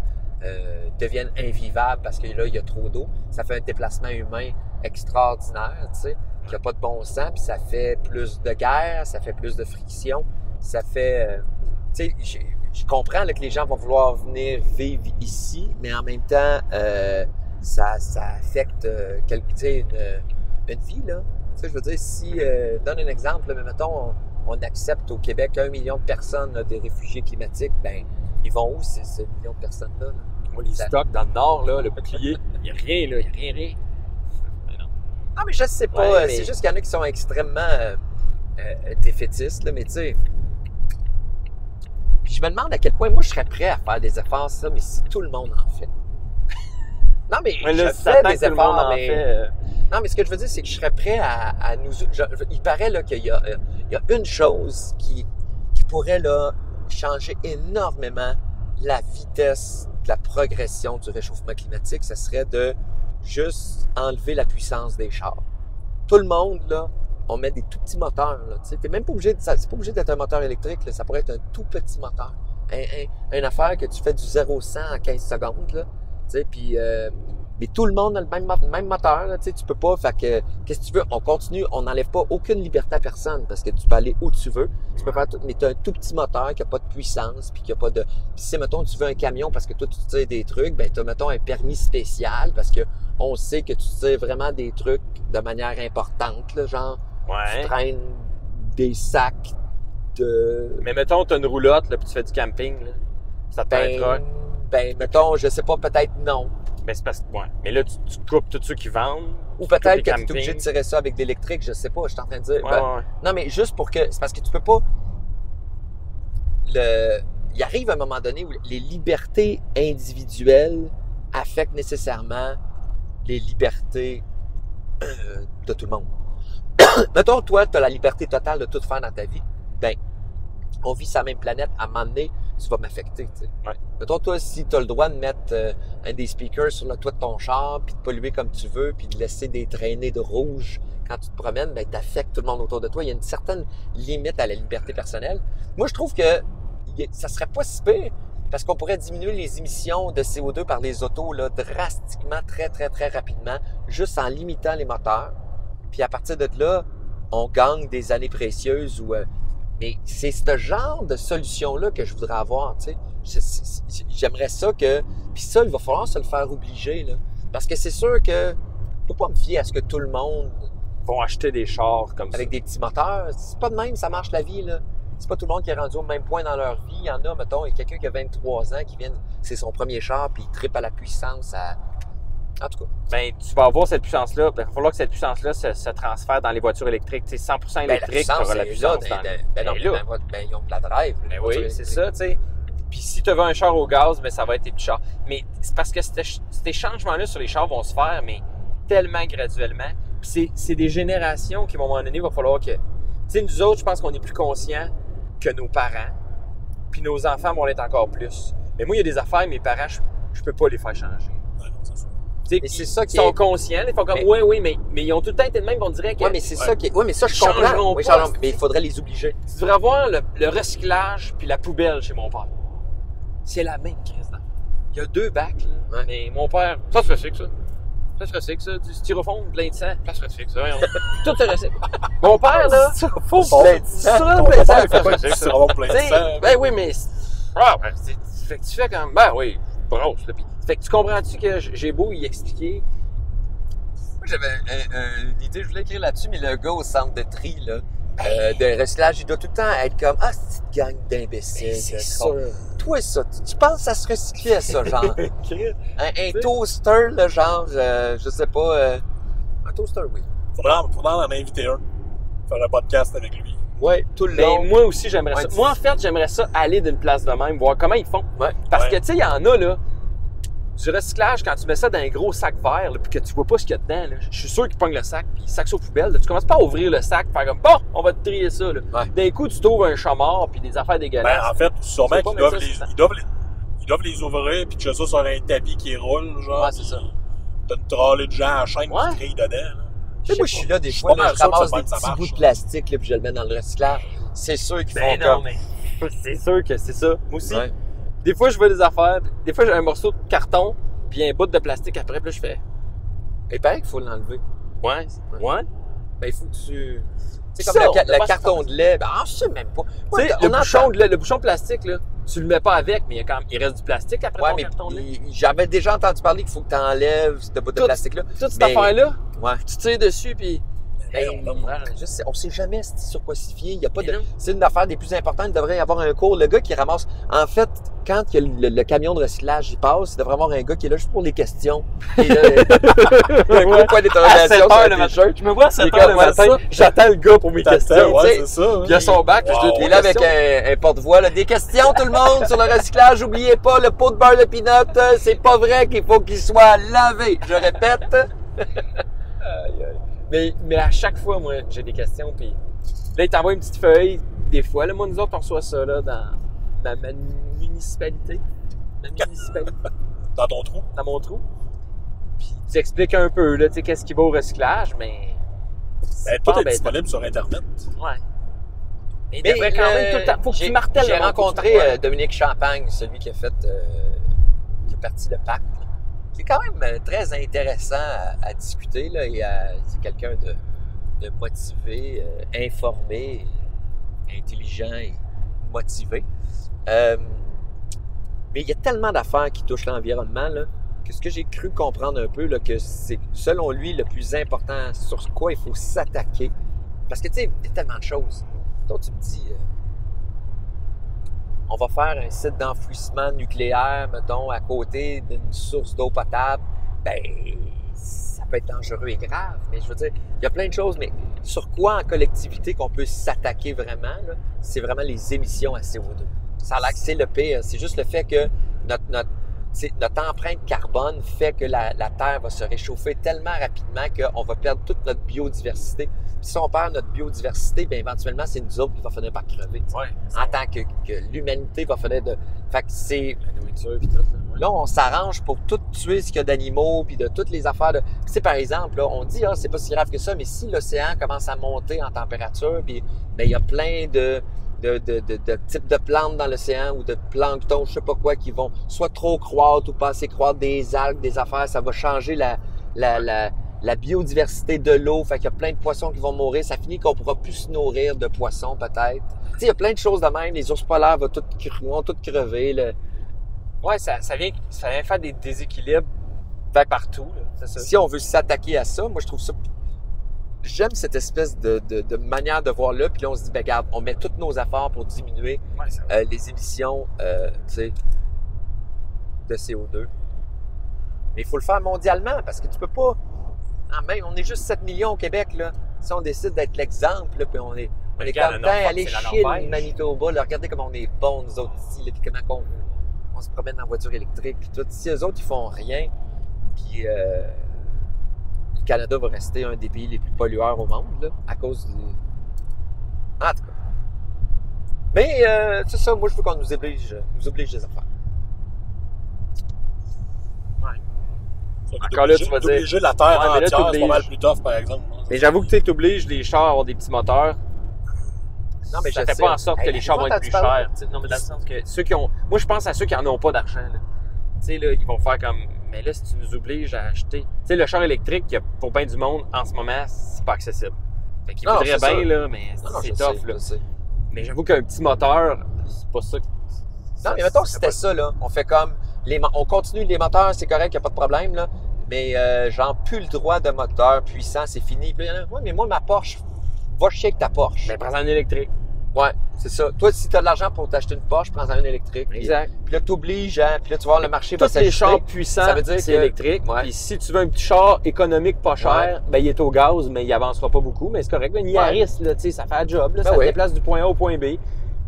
deviennent invivables parce que là, il y a trop d'eau. Ça fait un déplacement humain extraordinaire, tu sais, qui n'a pas de bon sens, puis ça fait plus de guerre, ça fait plus de friction, ça fait... tu sais, je comprends là, que les gens vont vouloir venir vivre ici, mais en même temps, ça affecte une vie, là. Tu sais, je veux dire, si... donne un exemple, là, mais mettons, on accepte au Québec 1 million de personnes, là, des réfugiés climatiques, ben ils vont où, ces millions de personnes-là? Là?
Moi, les stocks dans le nord, là, le bouclier, il n'y a rien, là, il n'y a rien.
Non, mais je sais pas.
Ouais, mais...
C'est juste qu'il y en a qui sont extrêmement défaitistes, là, mais tu sais. Puis je me demande à quel point moi je serais prêt à faire des efforts, ça, mais si tout le monde en fait. Non, mais
là,
je fais des efforts,
mais...
Non, mais ce que je veux dire, c'est que je serais prêt à nous... il paraît là, qu'il y a une chose qui pourrait là, changer énormément la vitesse de la progression du réchauffement climatique, ce serait de juste enlever la puissance des chars. Tout le monde, là, on met des tout petits moteurs. Tu n'es même pas obligé, c'est pas obligé d'être un moteur électrique, là, ça pourrait être un tout petit moteur. Une affaire que tu fais du 0-100 en 15 secondes, là, puis... mais tout le monde a le même moteur, là, tu peux pas, fait que, qu'est-ce que tu veux? On continue, on n'enlève pas aucune liberté à personne, parce que tu peux aller où tu veux, tu peux faire tout, mais tu as un tout petit moteur qui n'a pas de puissance, puis qui a pas de... Puis si, mettons, tu veux un camion parce que toi, tu tires des trucs, ben tu as, mettons, un permis spécial, parce que on sait que tu tires vraiment des trucs de manière importante, là, genre, tu traînes des sacs de...
Mais mettons, tu as une roulotte, là, puis tu fais du camping, là, ça te t'arrêtera.
Ben, mettons, je sais pas, peut-être non.
Mais c'est parce que, ouais. Mais là, tu coupes tous ceux qui vendent.
Ou peut-être que tu es obligé de tirer ça avec de l'électrique, je sais pas, je suis en train de dire.
Ouais.
Non, mais juste pour que. C'est parce que tu peux pas. Il arrive un moment donné où les libertés individuelles affectent nécessairement les libertés de tout le monde. Mettons, toi, tu as la liberté totale de tout faire dans ta vie. Ben, on vit sur la même planète, à un moment donné, tu vas m'affecter, tu sais.
Ouais.
Mettons, toi, si tu as le droit de mettre un des speakers sur le toit de ton char, puis de polluer comme tu veux, puis de laisser des traînées de rouge quand tu te promènes, ben t'affectes tout le monde autour de toi. Il y a une certaine limite à la liberté personnelle. Moi, je trouve que ça serait pas si pire, parce qu'on pourrait diminuer les émissions de CO2 par les autos là, drastiquement, très, très, très rapidement, juste en limitant les moteurs. Puis à partir de là, on gagne des années précieuses où... mais c'est ce genre de solution-là que je voudrais avoir, tu sais. J'aimerais ça que... Puis ça, il va falloir se le faire obliger, là. Parce que c'est sûr que... Je peux pas me fier à ce que tout le monde...
vont acheter des chars comme ça.
Avec des petits moteurs. C'est pas de même, ça marche la vie, là. C'est pas tout le monde qui est rendu au même point dans leur vie. Il y en a, mettons, il y a quelqu'un qui a 23 ans qui vient... C'est son premier char, puis il trippe à la puissance, En tout cas.
Ben, tu vas avoir cette puissance-là. Il va falloir que cette puissance-là se transfère dans les voitures électriques. Tu sais, 100% électrique, tu auras la puissance.
Ils ont de la drive.
Ben oui, c'est ça, tu sais. Puis si tu veux un char au gaz, ben ça va être tes petits chars. Mais c'est parce que ces changements-là sur les chars vont se faire, mais tellement graduellement. Puis c'est des générations qui, à un moment donné, il va falloir que... Tu sais, nous autres, je pense qu'on est plus conscients que nos parents. Puis nos enfants vont l'être encore plus. Mais moi, il y a des affaires, mes parents, je peux pas les faire changer.
Mais c'est ça qui
sont conscients, ils font comme oui, mais ils ont tout le temps été de même, on dirait que.
Oui, mais c'est ça qui est. Oui, mais ça, je comprends. Oui, mais il faudrait les obliger.
Tu devrais avoir le recyclage puis la poubelle chez mon père. C'est la même crise d'affaires. Il y a 2 bacs, là. Ouais. Mais mon père, ça se recycle, ça. Ça se recycle, ça. Du styrofoam plein de sang, ça se recycle, ça. Tout se recycle. Mon père, là.
Styrofoam plein de sang.
Plein de sang.
Ben oui, mais. Ah, ben, fait que tu fais comme. Ben oui, brosse, là. Fait que tu comprends-tu que j'ai beau y expliquer?
Moi, j'avais une idée, je voulais écrire là-dessus, mais le gars au centre de tri, là, de recyclage, il doit tout le temps être comme « Ah, c'est une gang d'imbéciles. »
C'est sûr.
Toi, ça, tu penses à se recycler à ça, genre? un toaster, là, genre, je sais pas, un toaster, oui.
Faudrait en inviter un. Faire un podcast avec lui.
Ouais, tout le
ben,
long.
Moi aussi, j'aimerais ça. Moi, en fait, j'aimerais ça aller d'une place de même, voir comment ils font.
Ouais.
Parce que, tu sais, il y en a, là, du recyclage, quand tu mets ça dans un gros sac vert, là, puis que tu vois pas ce qu'il y a dedans, là, je suis sûr qu'ils pognent le sac, puis ils sac ça aux poubelles. Là, tu commences pas à ouvrir le sac, faire comme, bon, on va te trier ça. Là. Ouais. D'un coup, tu trouves un chamard, puis des affaires dégueulasses.
Ben, en fait, sûrement qu'ils doivent les ouvrir, puis tu as ça sur un tapis qui roule, genre.
Ouais, c'est ça.
T'as une trolley de gens à la chaîne qui crient dedans. Là.
Tu sais, moi, je suis là, des fois, là, je ramasse des petits bouts de plastique, là, puis je le mets dans le recyclage. C'est sûr qu'ils font comme...
mais c'est sûr que c'est ça. Moi aussi, des fois, je veux des affaires, des fois, j'ai un morceau de carton, puis un bout de plastique après, puis là, je fais...
Il paraît qu'il faut l'enlever.
Ouais. Ouais.
Ben, il faut que tu... C'est
Ça,
comme
on a
le
pas
carton
ce
de lait. Ben, je sais même pas.
Tu sais,
On entend-
le bouchon plastique, là, tu le mets pas avec, mais il reste du plastique après
Ouais,
ton
mais
carton de lait.
j'avais déjà entendu parler qu'il faut que tu enlèves ce bout de
Tout-
plastique-là.
Toute cette
Mais-
affaire-là,
Ouais.
tu tires dessus, puis...
Ben, on sait jamais si c'est sur quoi se fier. Il y a pas de... C'est une affaire des plus importantes. Il devrait y avoir un cours. Le gars qui ramasse... En fait, quand il y a le camion de recyclage il passe, il devrait y avoir un gars qui est là juste pour les questions. Et là, il y a un gros point d'interrogation sur le t-shirt.
Je me vois à 7
Il est
heures le
comme, ouais,
matin,
ça.
j'attends le gars pour mes questions.
Ouais,
tu sais.
c'est ça.
Puis il a son bac,
Wow.
je dois
Il est là avec un porte-voix. Là. Des questions, tout le monde, sur le recyclage. Oubliez pas, le pot de beurre de peanut, c'est pas vrai qu'il faut qu'il soit lavé. Je répète.
Mais à chaque fois, moi, j'ai des questions, puis là, il t'envoie une petite feuille, des fois. Là, moi, nous autres, on reçoit ça, là, dans ma municipalité. Ma municipalité,
Dans ton trou.
dans mon trou. Puis tu expliques un peu, là, tu sais, qu'est-ce qui va au recyclage, mais...
Ben,
pas
tout est
embêtant.
disponible sur Internet.
Ouais. Mais il devrait quand même tout le temps... Faut que tu martèles.
J'ai
le monde,
rencontré
faut que tu martèles.
Dominique Champagne, celui qui a fait... qui est parti le pacte. Là. Qui est quand même très intéressant à discuter. Là, et c'est quelqu'un de motivé, informé, intelligent et motivé. Mais il y a tellement d'affaires qui touchent l'environnement là, que ce que j'ai cru comprendre un peu, là, que c'est selon lui le plus important sur quoi il faut s'attaquer. Parce que tu sais, il y a tellement de choses. Donc tu me dis, on va faire un site d'enfouissement nucléaire, mettons, à côté d'une source d'eau potable. Ben, ça peut être dangereux et grave. Mais je veux dire, il y a plein de choses. Mais sur quoi en collectivité qu'on peut s'attaquer vraiment, là, c'est vraiment les émissions à CO2. Ça a l'air que c'est le pire. C'est juste le fait que notre empreinte carbone fait que la Terre va se réchauffer tellement rapidement qu'on va perdre toute notre biodiversité. Puis si on perd notre biodiversité, bien éventuellement, c'est nous autres qui va finir par crever.
Ouais.
En tant que l'humanité va finir de... Fait que c'est...
La nourriture, puis tout. Là.
Là, on s'arrange pour tout tuer ce qu'il y a d'animaux, puis de toutes les affaires de... Tu sais, par exemple, là, on dit, c'est pas si grave que ça, mais si l'océan commence à monter en température, puis ben, il y a plein de types de plantes dans l'océan ou de plancton, je sais pas quoi, qui vont soit trop croître ou pas assez croître, des algues, des affaires, ça va changer la biodiversité de l'eau, fait qu'il y a plein de poissons qui vont mourir, ça finit qu'on pourra plus se nourrir de poissons peut-être. Tu sais, il y a plein de choses de même, les ours polaires vont tout crever.
Ouais, ça vient faire des déséquilibres partout, là, c'est ça.
Si on veut s'attaquer à ça, moi je trouve ça... J'aime cette espèce de manière de voir là, puis là on se dit, ben regarde, on met tous nos efforts pour diminuer les émissions, tu sais, de CO2. Mais il faut le faire mondialement, parce que tu peux pas... on est juste 7 millions au Québec, là. Si on décide d'être l'exemple, là, puis on est
regarde,
content d'aller
c'est la
chier
Norvège.
le Manitoba, là. Regardez comment on est bons, nous autres, ici, là, puis comment on se promène en voiture électrique, puis tout. Si eux autres, ils font rien, puis le Canada va rester un des pays les plus pollueurs au monde, là, à cause du... En tout cas. Mais, c'est ça, moi, je veux qu'on nous oblige des affaires.
Encore là, tu vas dire...
D'obliger la Terre
Ouais, mais là,
entière, c'est pas
t'obliges.
mal plus tough, par exemple.
Mais j'avoue que tu t'obliges les chars à avoir des petits moteurs.
Non, mais
ça
je
fait
sais.
pas en sorte que
Hey,
les chars vont être
entendu
plus
parler?
chers. Tu sais. Non, mais dans le sens que ceux qui ont... Moi, je pense à ceux qui en ont pas d'argent. Là. Tu sais, là, ils vont faire comme... Mais là, si tu nous obliges à acheter... Tu sais, le char électrique, pour bien du monde, en ce moment, c'est pas accessible. Fait qu'ils
Non,
voudraient
c'est
bien,
ça.
là, mais
Non,
c'est
je
tough,
sais,
là.
je sais.
Mais j'avoue qu'un petit moteur, c'est pas ça.
Non, mais mettons que c'était ça, là. On fait comme... On continue les moteurs, c'est correct, il n'y a pas de problème, là. Mais j'en plus le droit de moteur puissant, c'est fini. Puis là, il y en a, ouais, mais moi, ma Porsche, va chier avec ta Porsche.
Mais prends un électrique.
Ouais, c'est ça. Toi, si tu as de l'argent pour t'acheter une Porsche, prends-en une électrique.
Exact.
Puis là, t'obliges, hein. Puis là, tu vas voir, le marché va
Tous les
s'ajuster.
chars puissants,
Ça veut dire
c'est
que-
électrique.
Ouais.
Puis si tu veux un petit char économique pas cher, ben il est au gaz, mais il avancera pas beaucoup. Mais c'est correct. Une Yaris, là, tu sais, ça fait un job. Là,
Ben
ça te
oui.
déplace du point A au point B.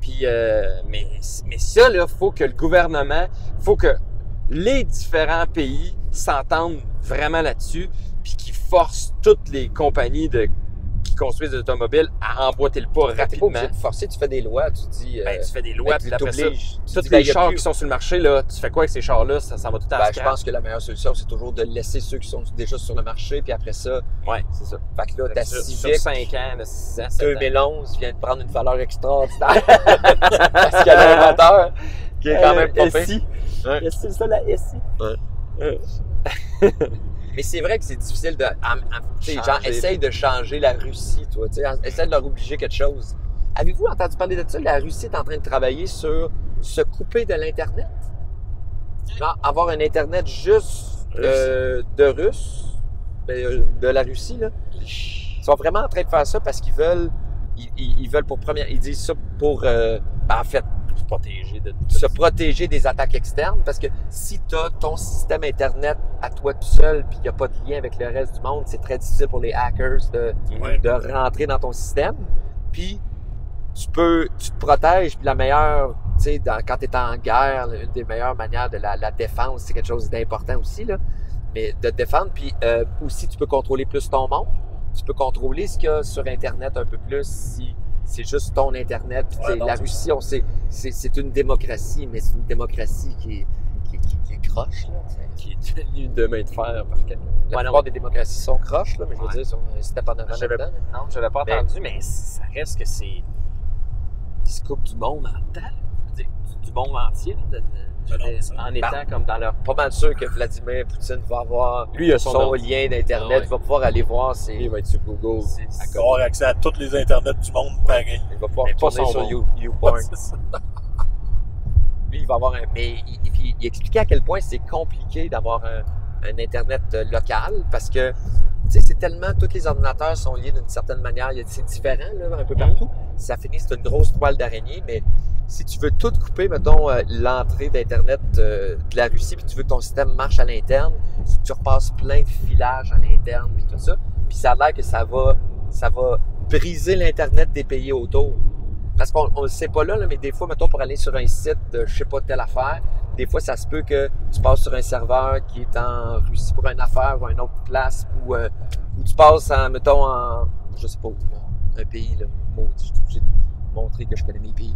Puis, mais ça, là, faut que le gouvernement, faut que les différents pays s'entendent vraiment là-dessus, puis qu'ils forcent toutes les compagnies qui construisent des automobiles à emboîter le pas
T'es pas
rapidement.
obligé de forcer, tu fais des lois, tu dis...
Ben, tu fais des lois,
ben,
puis
tu
après ça,
t'obliges. Tu
tous
dis, ben,
les
y a
chars
plus-
qui sont sur le marché, là, tu fais quoi avec ces chars-là? Ça va tout à la
Ben, je
scrap.
pense que la meilleure solution, c'est toujours de laisser ceux qui sont déjà sur le marché, puis après ça,
Ouais, c'est ça.
fait que là, ta
Sur
Civic
5 ans, 6 ans, 7 ans.
2011 vient de prendre une valeur extraordinaire parce qu'elle a un moteur qui est quand même pas pire.
SI.
Ouais.
C'est ça, la SI.
Ouais. Mais c'est vrai que c'est difficile de... tu sais, genre,
Changer.
essaye de changer la Russie, toi. Tu sais, essaye de leur obliger quelque chose. Avez-vous entendu parler de ça? La Russie est en train de travailler sur se couper de l'Internet. Genre, avoir un Internet juste de Russes, de la Russie, là. Ils sont vraiment en train de faire ça parce qu'ils veulent... Ils veulent pour première... Ils disent ça pour... en fait, se protéger des attaques externes, parce que si tu as ton système Internet à toi tout seul puis il n'y a pas de lien avec le reste du monde, c'est très difficile pour les hackers de rentrer dans ton système. Puis tu te protèges, puis la meilleure, tu sais, quand tu es en guerre, une des meilleures manières de la défense, c'est quelque chose d'important aussi, là, mais de te défendre, puis aussi tu peux contrôler plus ton monde, tu peux contrôler ce qu'il y a sur Internet un peu plus si c'est juste ton Internet. Puis, la Russie, on sait, c'est une démocratie, mais c'est une démocratie qui est croche. Là,
Qui est tenue de main de fer par quelqu'un.
la plupart des démocraties sont croches, là, mais je veux dire, si c'était pas
Non, je l'avais pas
Mais-
entendu, mais ça reste que c'est... Ils se coupent du monde en temps. Je veux dire, du monde entier. Là, en étant comme dans leur...
Pas mal sûr que Vladimir Poutine va avoir
Lui, il a son
lien d'Internet, il va pouvoir aller voir ses...
Il va être sur Google.
Il va avoir accès à tous les internets du monde pareil.
Il va pouvoir
Mais pas
tourner
son
sur
nom.
YouPorn.
C'est ça.
Lui, il va avoir un... Mais puis il expliquait à quel point c'est compliqué d'avoir un Internet local, parce que, tu sais, c'est tellement... Tous les ordinateurs sont liés d'une certaine manière. C'est différent, là, un peu partout. Ça finit, c'est une grosse toile d'araignée, mais si tu veux tout couper, mettons, l'entrée d'Internet de la Russie, puis tu veux que ton système marche à l'interne, faut que tu repasses plein de filages à l'interne, puis tout ça. Puis ça a l'air que ça va briser l'Internet des pays autour. Parce qu'on ne le sait pas là, mais des fois, mettons, pour aller sur un site de, je sais pas, telle affaire, des fois, ça se peut que tu passes sur un serveur qui est en Russie pour une affaire ou une autre place, ou tu passes, mettons, je sais pas où, là, un pays, là, maudit, je suis obligé de montrer que je connais mes pays.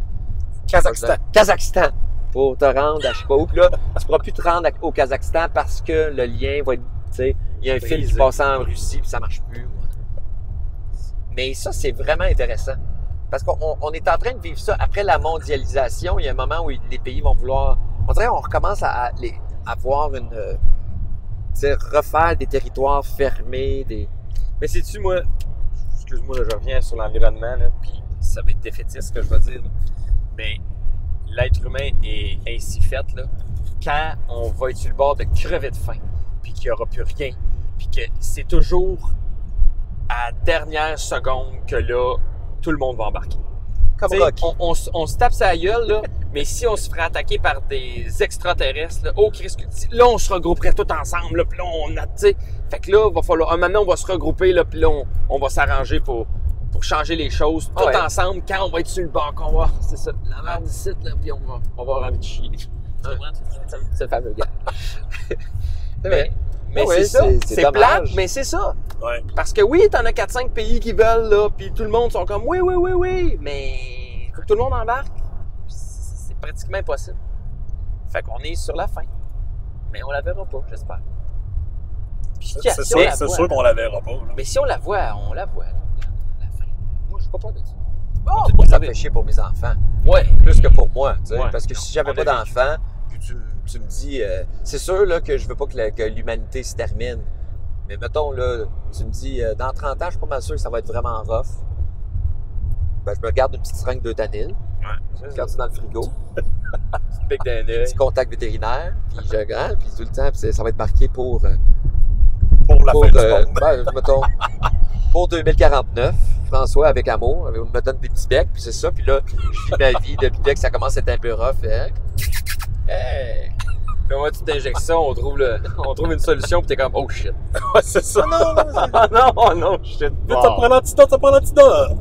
Kazakhstan! Pour te rendre à je sais pas où. Puis là, tu pourras plus te rendre au Kazakhstan parce que le lien va être, tu sais, il y a un fil qui passe en Russie puis ça marche plus. Mais ça, c'est vraiment intéressant. Parce qu'on est en train de vivre ça. Après la mondialisation, il y a un moment où les pays vont vouloir... On dirait qu'on recommence à voir une... tu sais, refaire des territoires fermés, des...
Mais sais-tu, moi, excuse-moi, là, je reviens sur l'environnement, là, puis ça va être défaitiste ce que je vais dire, là. Mais l'être humain est ainsi fait, là. Quand on va être sur le bord de crever de faim, puis qu'il n'y aura plus rien, puis que c'est toujours à la dernière seconde que là, tout le monde va embarquer.
Comme
T'sais,
Rocky.
on se tape sa gueule, là, mais si on se ferait attaquer par des extraterrestres, là, oh Christ, là, on se regrouperait tous ensemble, là, puis là, on a, tu sais, fait que là, va falloir, maintenant, on va se regrouper, là, puis là, on va s'arranger pour changer les choses, tout ensemble, quand on va être sur le bord, qu'on va, c'est ça, la merde ici, là, puis on va avoir envie de chier.
C'est le fameux gars.
Mais
Ouais,
c'est ça, c'est plate,
dommage.
mais c'est ça.
Ouais.
Parce que oui, t'en as 4-5 pays qui veulent, là, puis tout le monde sont comme oui, mais faut que tout le monde embarque. C'est pratiquement impossible. Fait qu'on est sur la fin. Mais on la verra pas, j'espère. Puis si
C'est
on la
sûr,
voit,
sûr qu'on la verra pas. Là.
mais si on la voit, on la voit, là, la fin.
Moi, je suis pas peur de ça.
Oh,
Moi, ça me fait chier pour mes enfants.
ouais.
Plus que pour moi, tu sais.
Ouais.
Parce que si j'avais
On
pas
l'a vécu.
d'enfants, puis tu me dis... c'est sûr là, que je veux pas que l'humanité se termine. Mais mettons, là, tu me dis, dans 30 ans, je suis pas mal sûr que ça va être vraiment rough. Ben, je me garde une petite seringue d'eutanil, je garde ça dans le frigo,
Bec d'un
un
œil.
petit contact vétérinaire, puis je garde, puis tout le temps, puis ça va être marqué pour
Pour la fin du monde.
mettons, pour 2049, François, avec amour, me donne des petits becs, puis c'est ça, puis là, je vis ma vie depuis que ça commence à être un peu rough. Hein? Hey!
Fais-moi une petite injection, on trouve une solution, puis t'es comme, oh shit.
Ouais, c'est ça.
Oh non, shit.
Vite, ça prend l'antidote, ça prend l'antidote.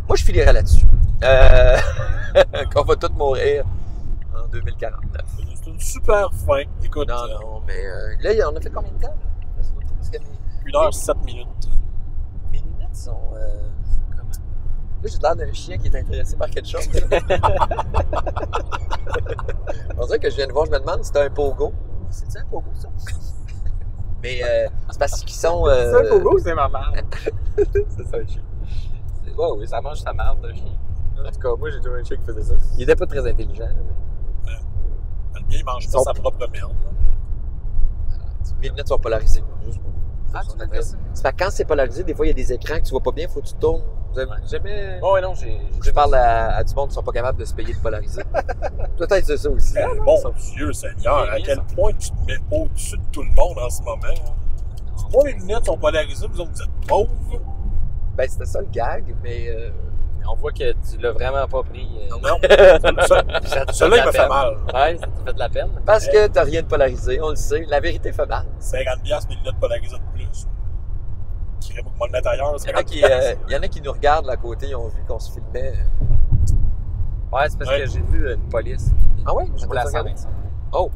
Moi, je finirais là-dessus. Qu'on va tous mourir en 2049.
C'est une super fin. Écoute,
Non, mais là, on a fait combien de temps? Là? Parce que
1h07 minutes.
mes lunettes sont... comment? Là, j'ai l'air d'un chien qui est intéressé par quelque chose. On dirait que je viens de voir, je me demande si c'était un pogo. C'est-tu un pogo, ça? Mais c'est parce qu'ils sont...
C'est un pogo ou c'est ma mère?
C'est ça, le chien.
Ouais, oui, ça mange sa merde, le chien. En tout cas, moi, j'ai toujours un chien qui faisait ça. Il était pas très intelligent.
Le mien, il mange pas sa propre merde.
Mes lunettes sont polarisées. Juste pour-
Ah,
pour
tu
son
fais
adresse.
ça?
C'est parce que quand c'est polarisé, des fois, il y a des écrans que tu vois pas bien, faut que tu tournes. Vous avez jamais...
Oh, ouais, non, j'ai.
Je parle à du monde qui sont pas capables de se payer de polariser. Peut-être c'est ça aussi.
Bon Dieu Seigneur, à quel point tu te mets au-dessus de tout le monde en ce moment. Moi, les lunettes sont polarisées, vous autres, vous êtes pauvres.
Ben, c'était ça le gag, mais...
On voit que tu l'as vraiment pas pris.
Non,
Ça te fait
celui-là,
de
il
la
me fait
peine.
mal.
Ouais, ça te fait de la peine.
Parce que t'as rien de polarisé, on le sait. La vérité fait mal.
50$ mes lunettes polarisées de plus. Qui irait beaucoup moins le mettre ailleurs.
Il y en a qui nous regardent là, à côté, ils ont vu qu'on se filmait.
Ouais, c'est parce
Ouais.
que j'ai vu une police.
Ah ouais?
Je
Je
vous la
regarder.
sens.
Oh,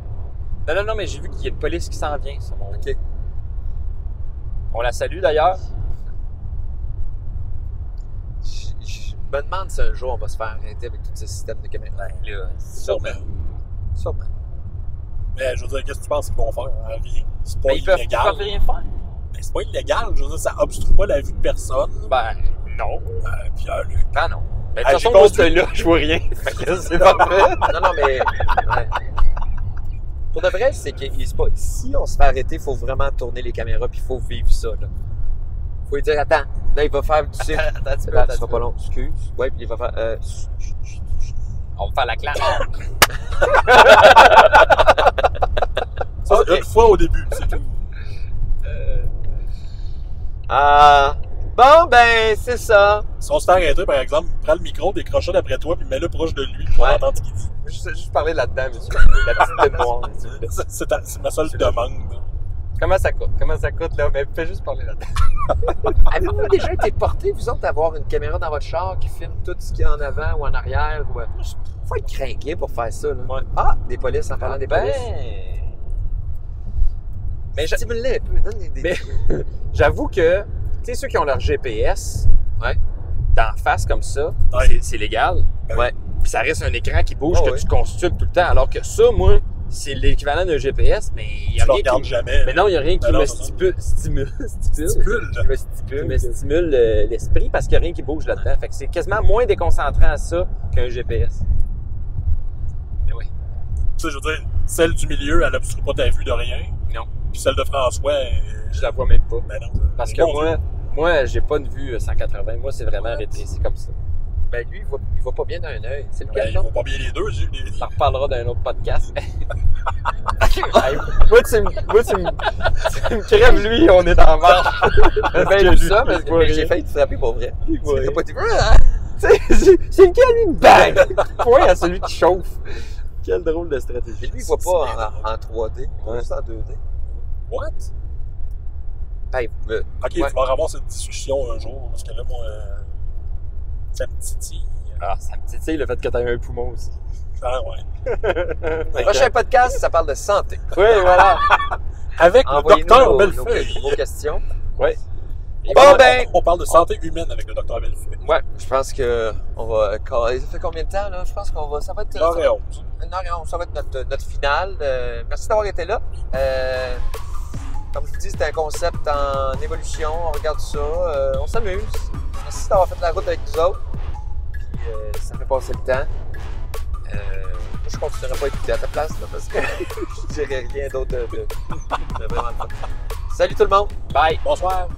Non, mais j'ai vu qu'il y a une police qui s'en vient sur mon.
ok.
On la salue d'ailleurs.
Je me demande si un jour on va se faire arrêter avec tout ce système de caméra.
Là,
Sûrement.
Sûrement.
Mais je veux dire, qu'est-ce que tu penses qu'ils vont faire? Rien. C'est pas
Mais ils peuvent
illégal.
rien faire.
Mais c'est pas illégal. Je veux dire, ça obstrue pas la vue de personne.
Ben, non.
Pierre-Luc.
Ben non. Ben, de
Ah,
toute
j'ai
façon, moi,
compris.
c'est là, je vois rien. Fait que c'est pas vrai.
Non, mais... ouais. Pour de vrai, c'est que si on se fait arrêter, il faut vraiment tourner les caméras puis il faut vivre ça. Là. Faut lui dire, attends, là, il va faire du cirque.
Attends un petit peu,
Là,
attends
ça
un
sera
petit
pas
peu.
long, excuse. Ouais, puis il va faire...
On va faire la claque.
Ça,
Ok.
une fois au début, c'est tout.
Ah... Bon, ben, c'est ça.
Si on se fait arrêter, par exemple, prends le micro, décroche d'après toi, puis mets-le proche de lui pour
Ouais.
entendre ce qu'il dit.
Juste parler là-dedans, monsieur. La petite mémoire. s'il vous plaît.
C'est ma seule demande.
Comment ça coûte? Comment ça coûte, là? Mais fais juste parler là-dedans.
Avez-vous déjà été porté, vous autres, d'avoir une caméra dans votre char qui filme tout ce qu'il y a en avant ou en arrière? Ou... Faut être craqué pour faire ça. Là.
Ouais.
Ah, des polices, en parlant des polices.
Mais
Stimule-les un peu. Donne des...
Mais- j'avoue que, tu sais, ceux qui ont leur GPS,
Ouais.
d'en face comme ça,
Ouais.
c'est légal.
Ben
Ouais.
Puis ça reste un écran qui bouge,
Oh,
que
ouais.
tu consultes tout le temps. Alors que ça, moi, c'est l'équivalent d'un GPS, mais il n'y
Tu
a
le
rien
regardes
qui...
jamais.
Mais non, il n'y a rien qui
Ben non,
me
c'est ça.
stimule.
Stipule.
Qui me stimule l'esprit parce qu'il n'y a rien qui bouge là-dedans. Fait que c'est quasiment moins déconcentrant à ça qu'un GPS. Mais oui.
Tu sais, je veux dire, celle du milieu, elle obstrue pas ta vue de rien.
Non.
Puis celle de François,
Je la vois même pas.
ben non.
Parce que
Bon Dieu.
moi, j'ai pas une vue 180. Moi, c'est vraiment rétréci comme ça.
Ben lui, il voit pas bien d'un œil. C'est
Ben,
lequel,
ils
non?
vont pas bien les deux, yeux.
On en reparlera d'un autre podcast. Hey, moi, tu me crèves lui, on est dans la marche.
J'ai bien vu ça, mais j'ai failli te frapper pour vrai.
voit
J'ai
rien.
pas dit...
C'est lequel, lui? Bang! Point à celui qui chauffe. Quelle drôle de stratégie.
Mais lui, il voit pas en 3D,
Ouais.
juste en 2D.
What?
Ben,
Ok, tu vas avoir cette discussion un jour, parce que là, moi, ça me titille.
Ah, ça me titille le fait que t'aies un poumon aussi.
Ah ouais.
prochain podcast, ça parle de santé.
Oui, voilà.
Avec le
Envoyez-nous
docteur
vos
Bellefeuille.
questions.
Oui.
Bon, ben...
On parle de santé humaine avec le docteur Bellefeuille.
Ouais, je pense que on va... Ça fait combien de temps, là? Je pense qu'on va... Ça va être...
1h11.
1h11, ça va être notre finale. Merci d'avoir été là. Comme je vous dis, c'est un concept en évolution. On regarde ça. On s'amuse. Merci d'avoir fait la route avec nous autres. Puis, ça fait passer le temps. Moi, je continuerai pas à écouter à ta place, là, parce que je dirais rien d'autre de vraiment le fun. Salut tout le monde!
Bye.
Bonsoir.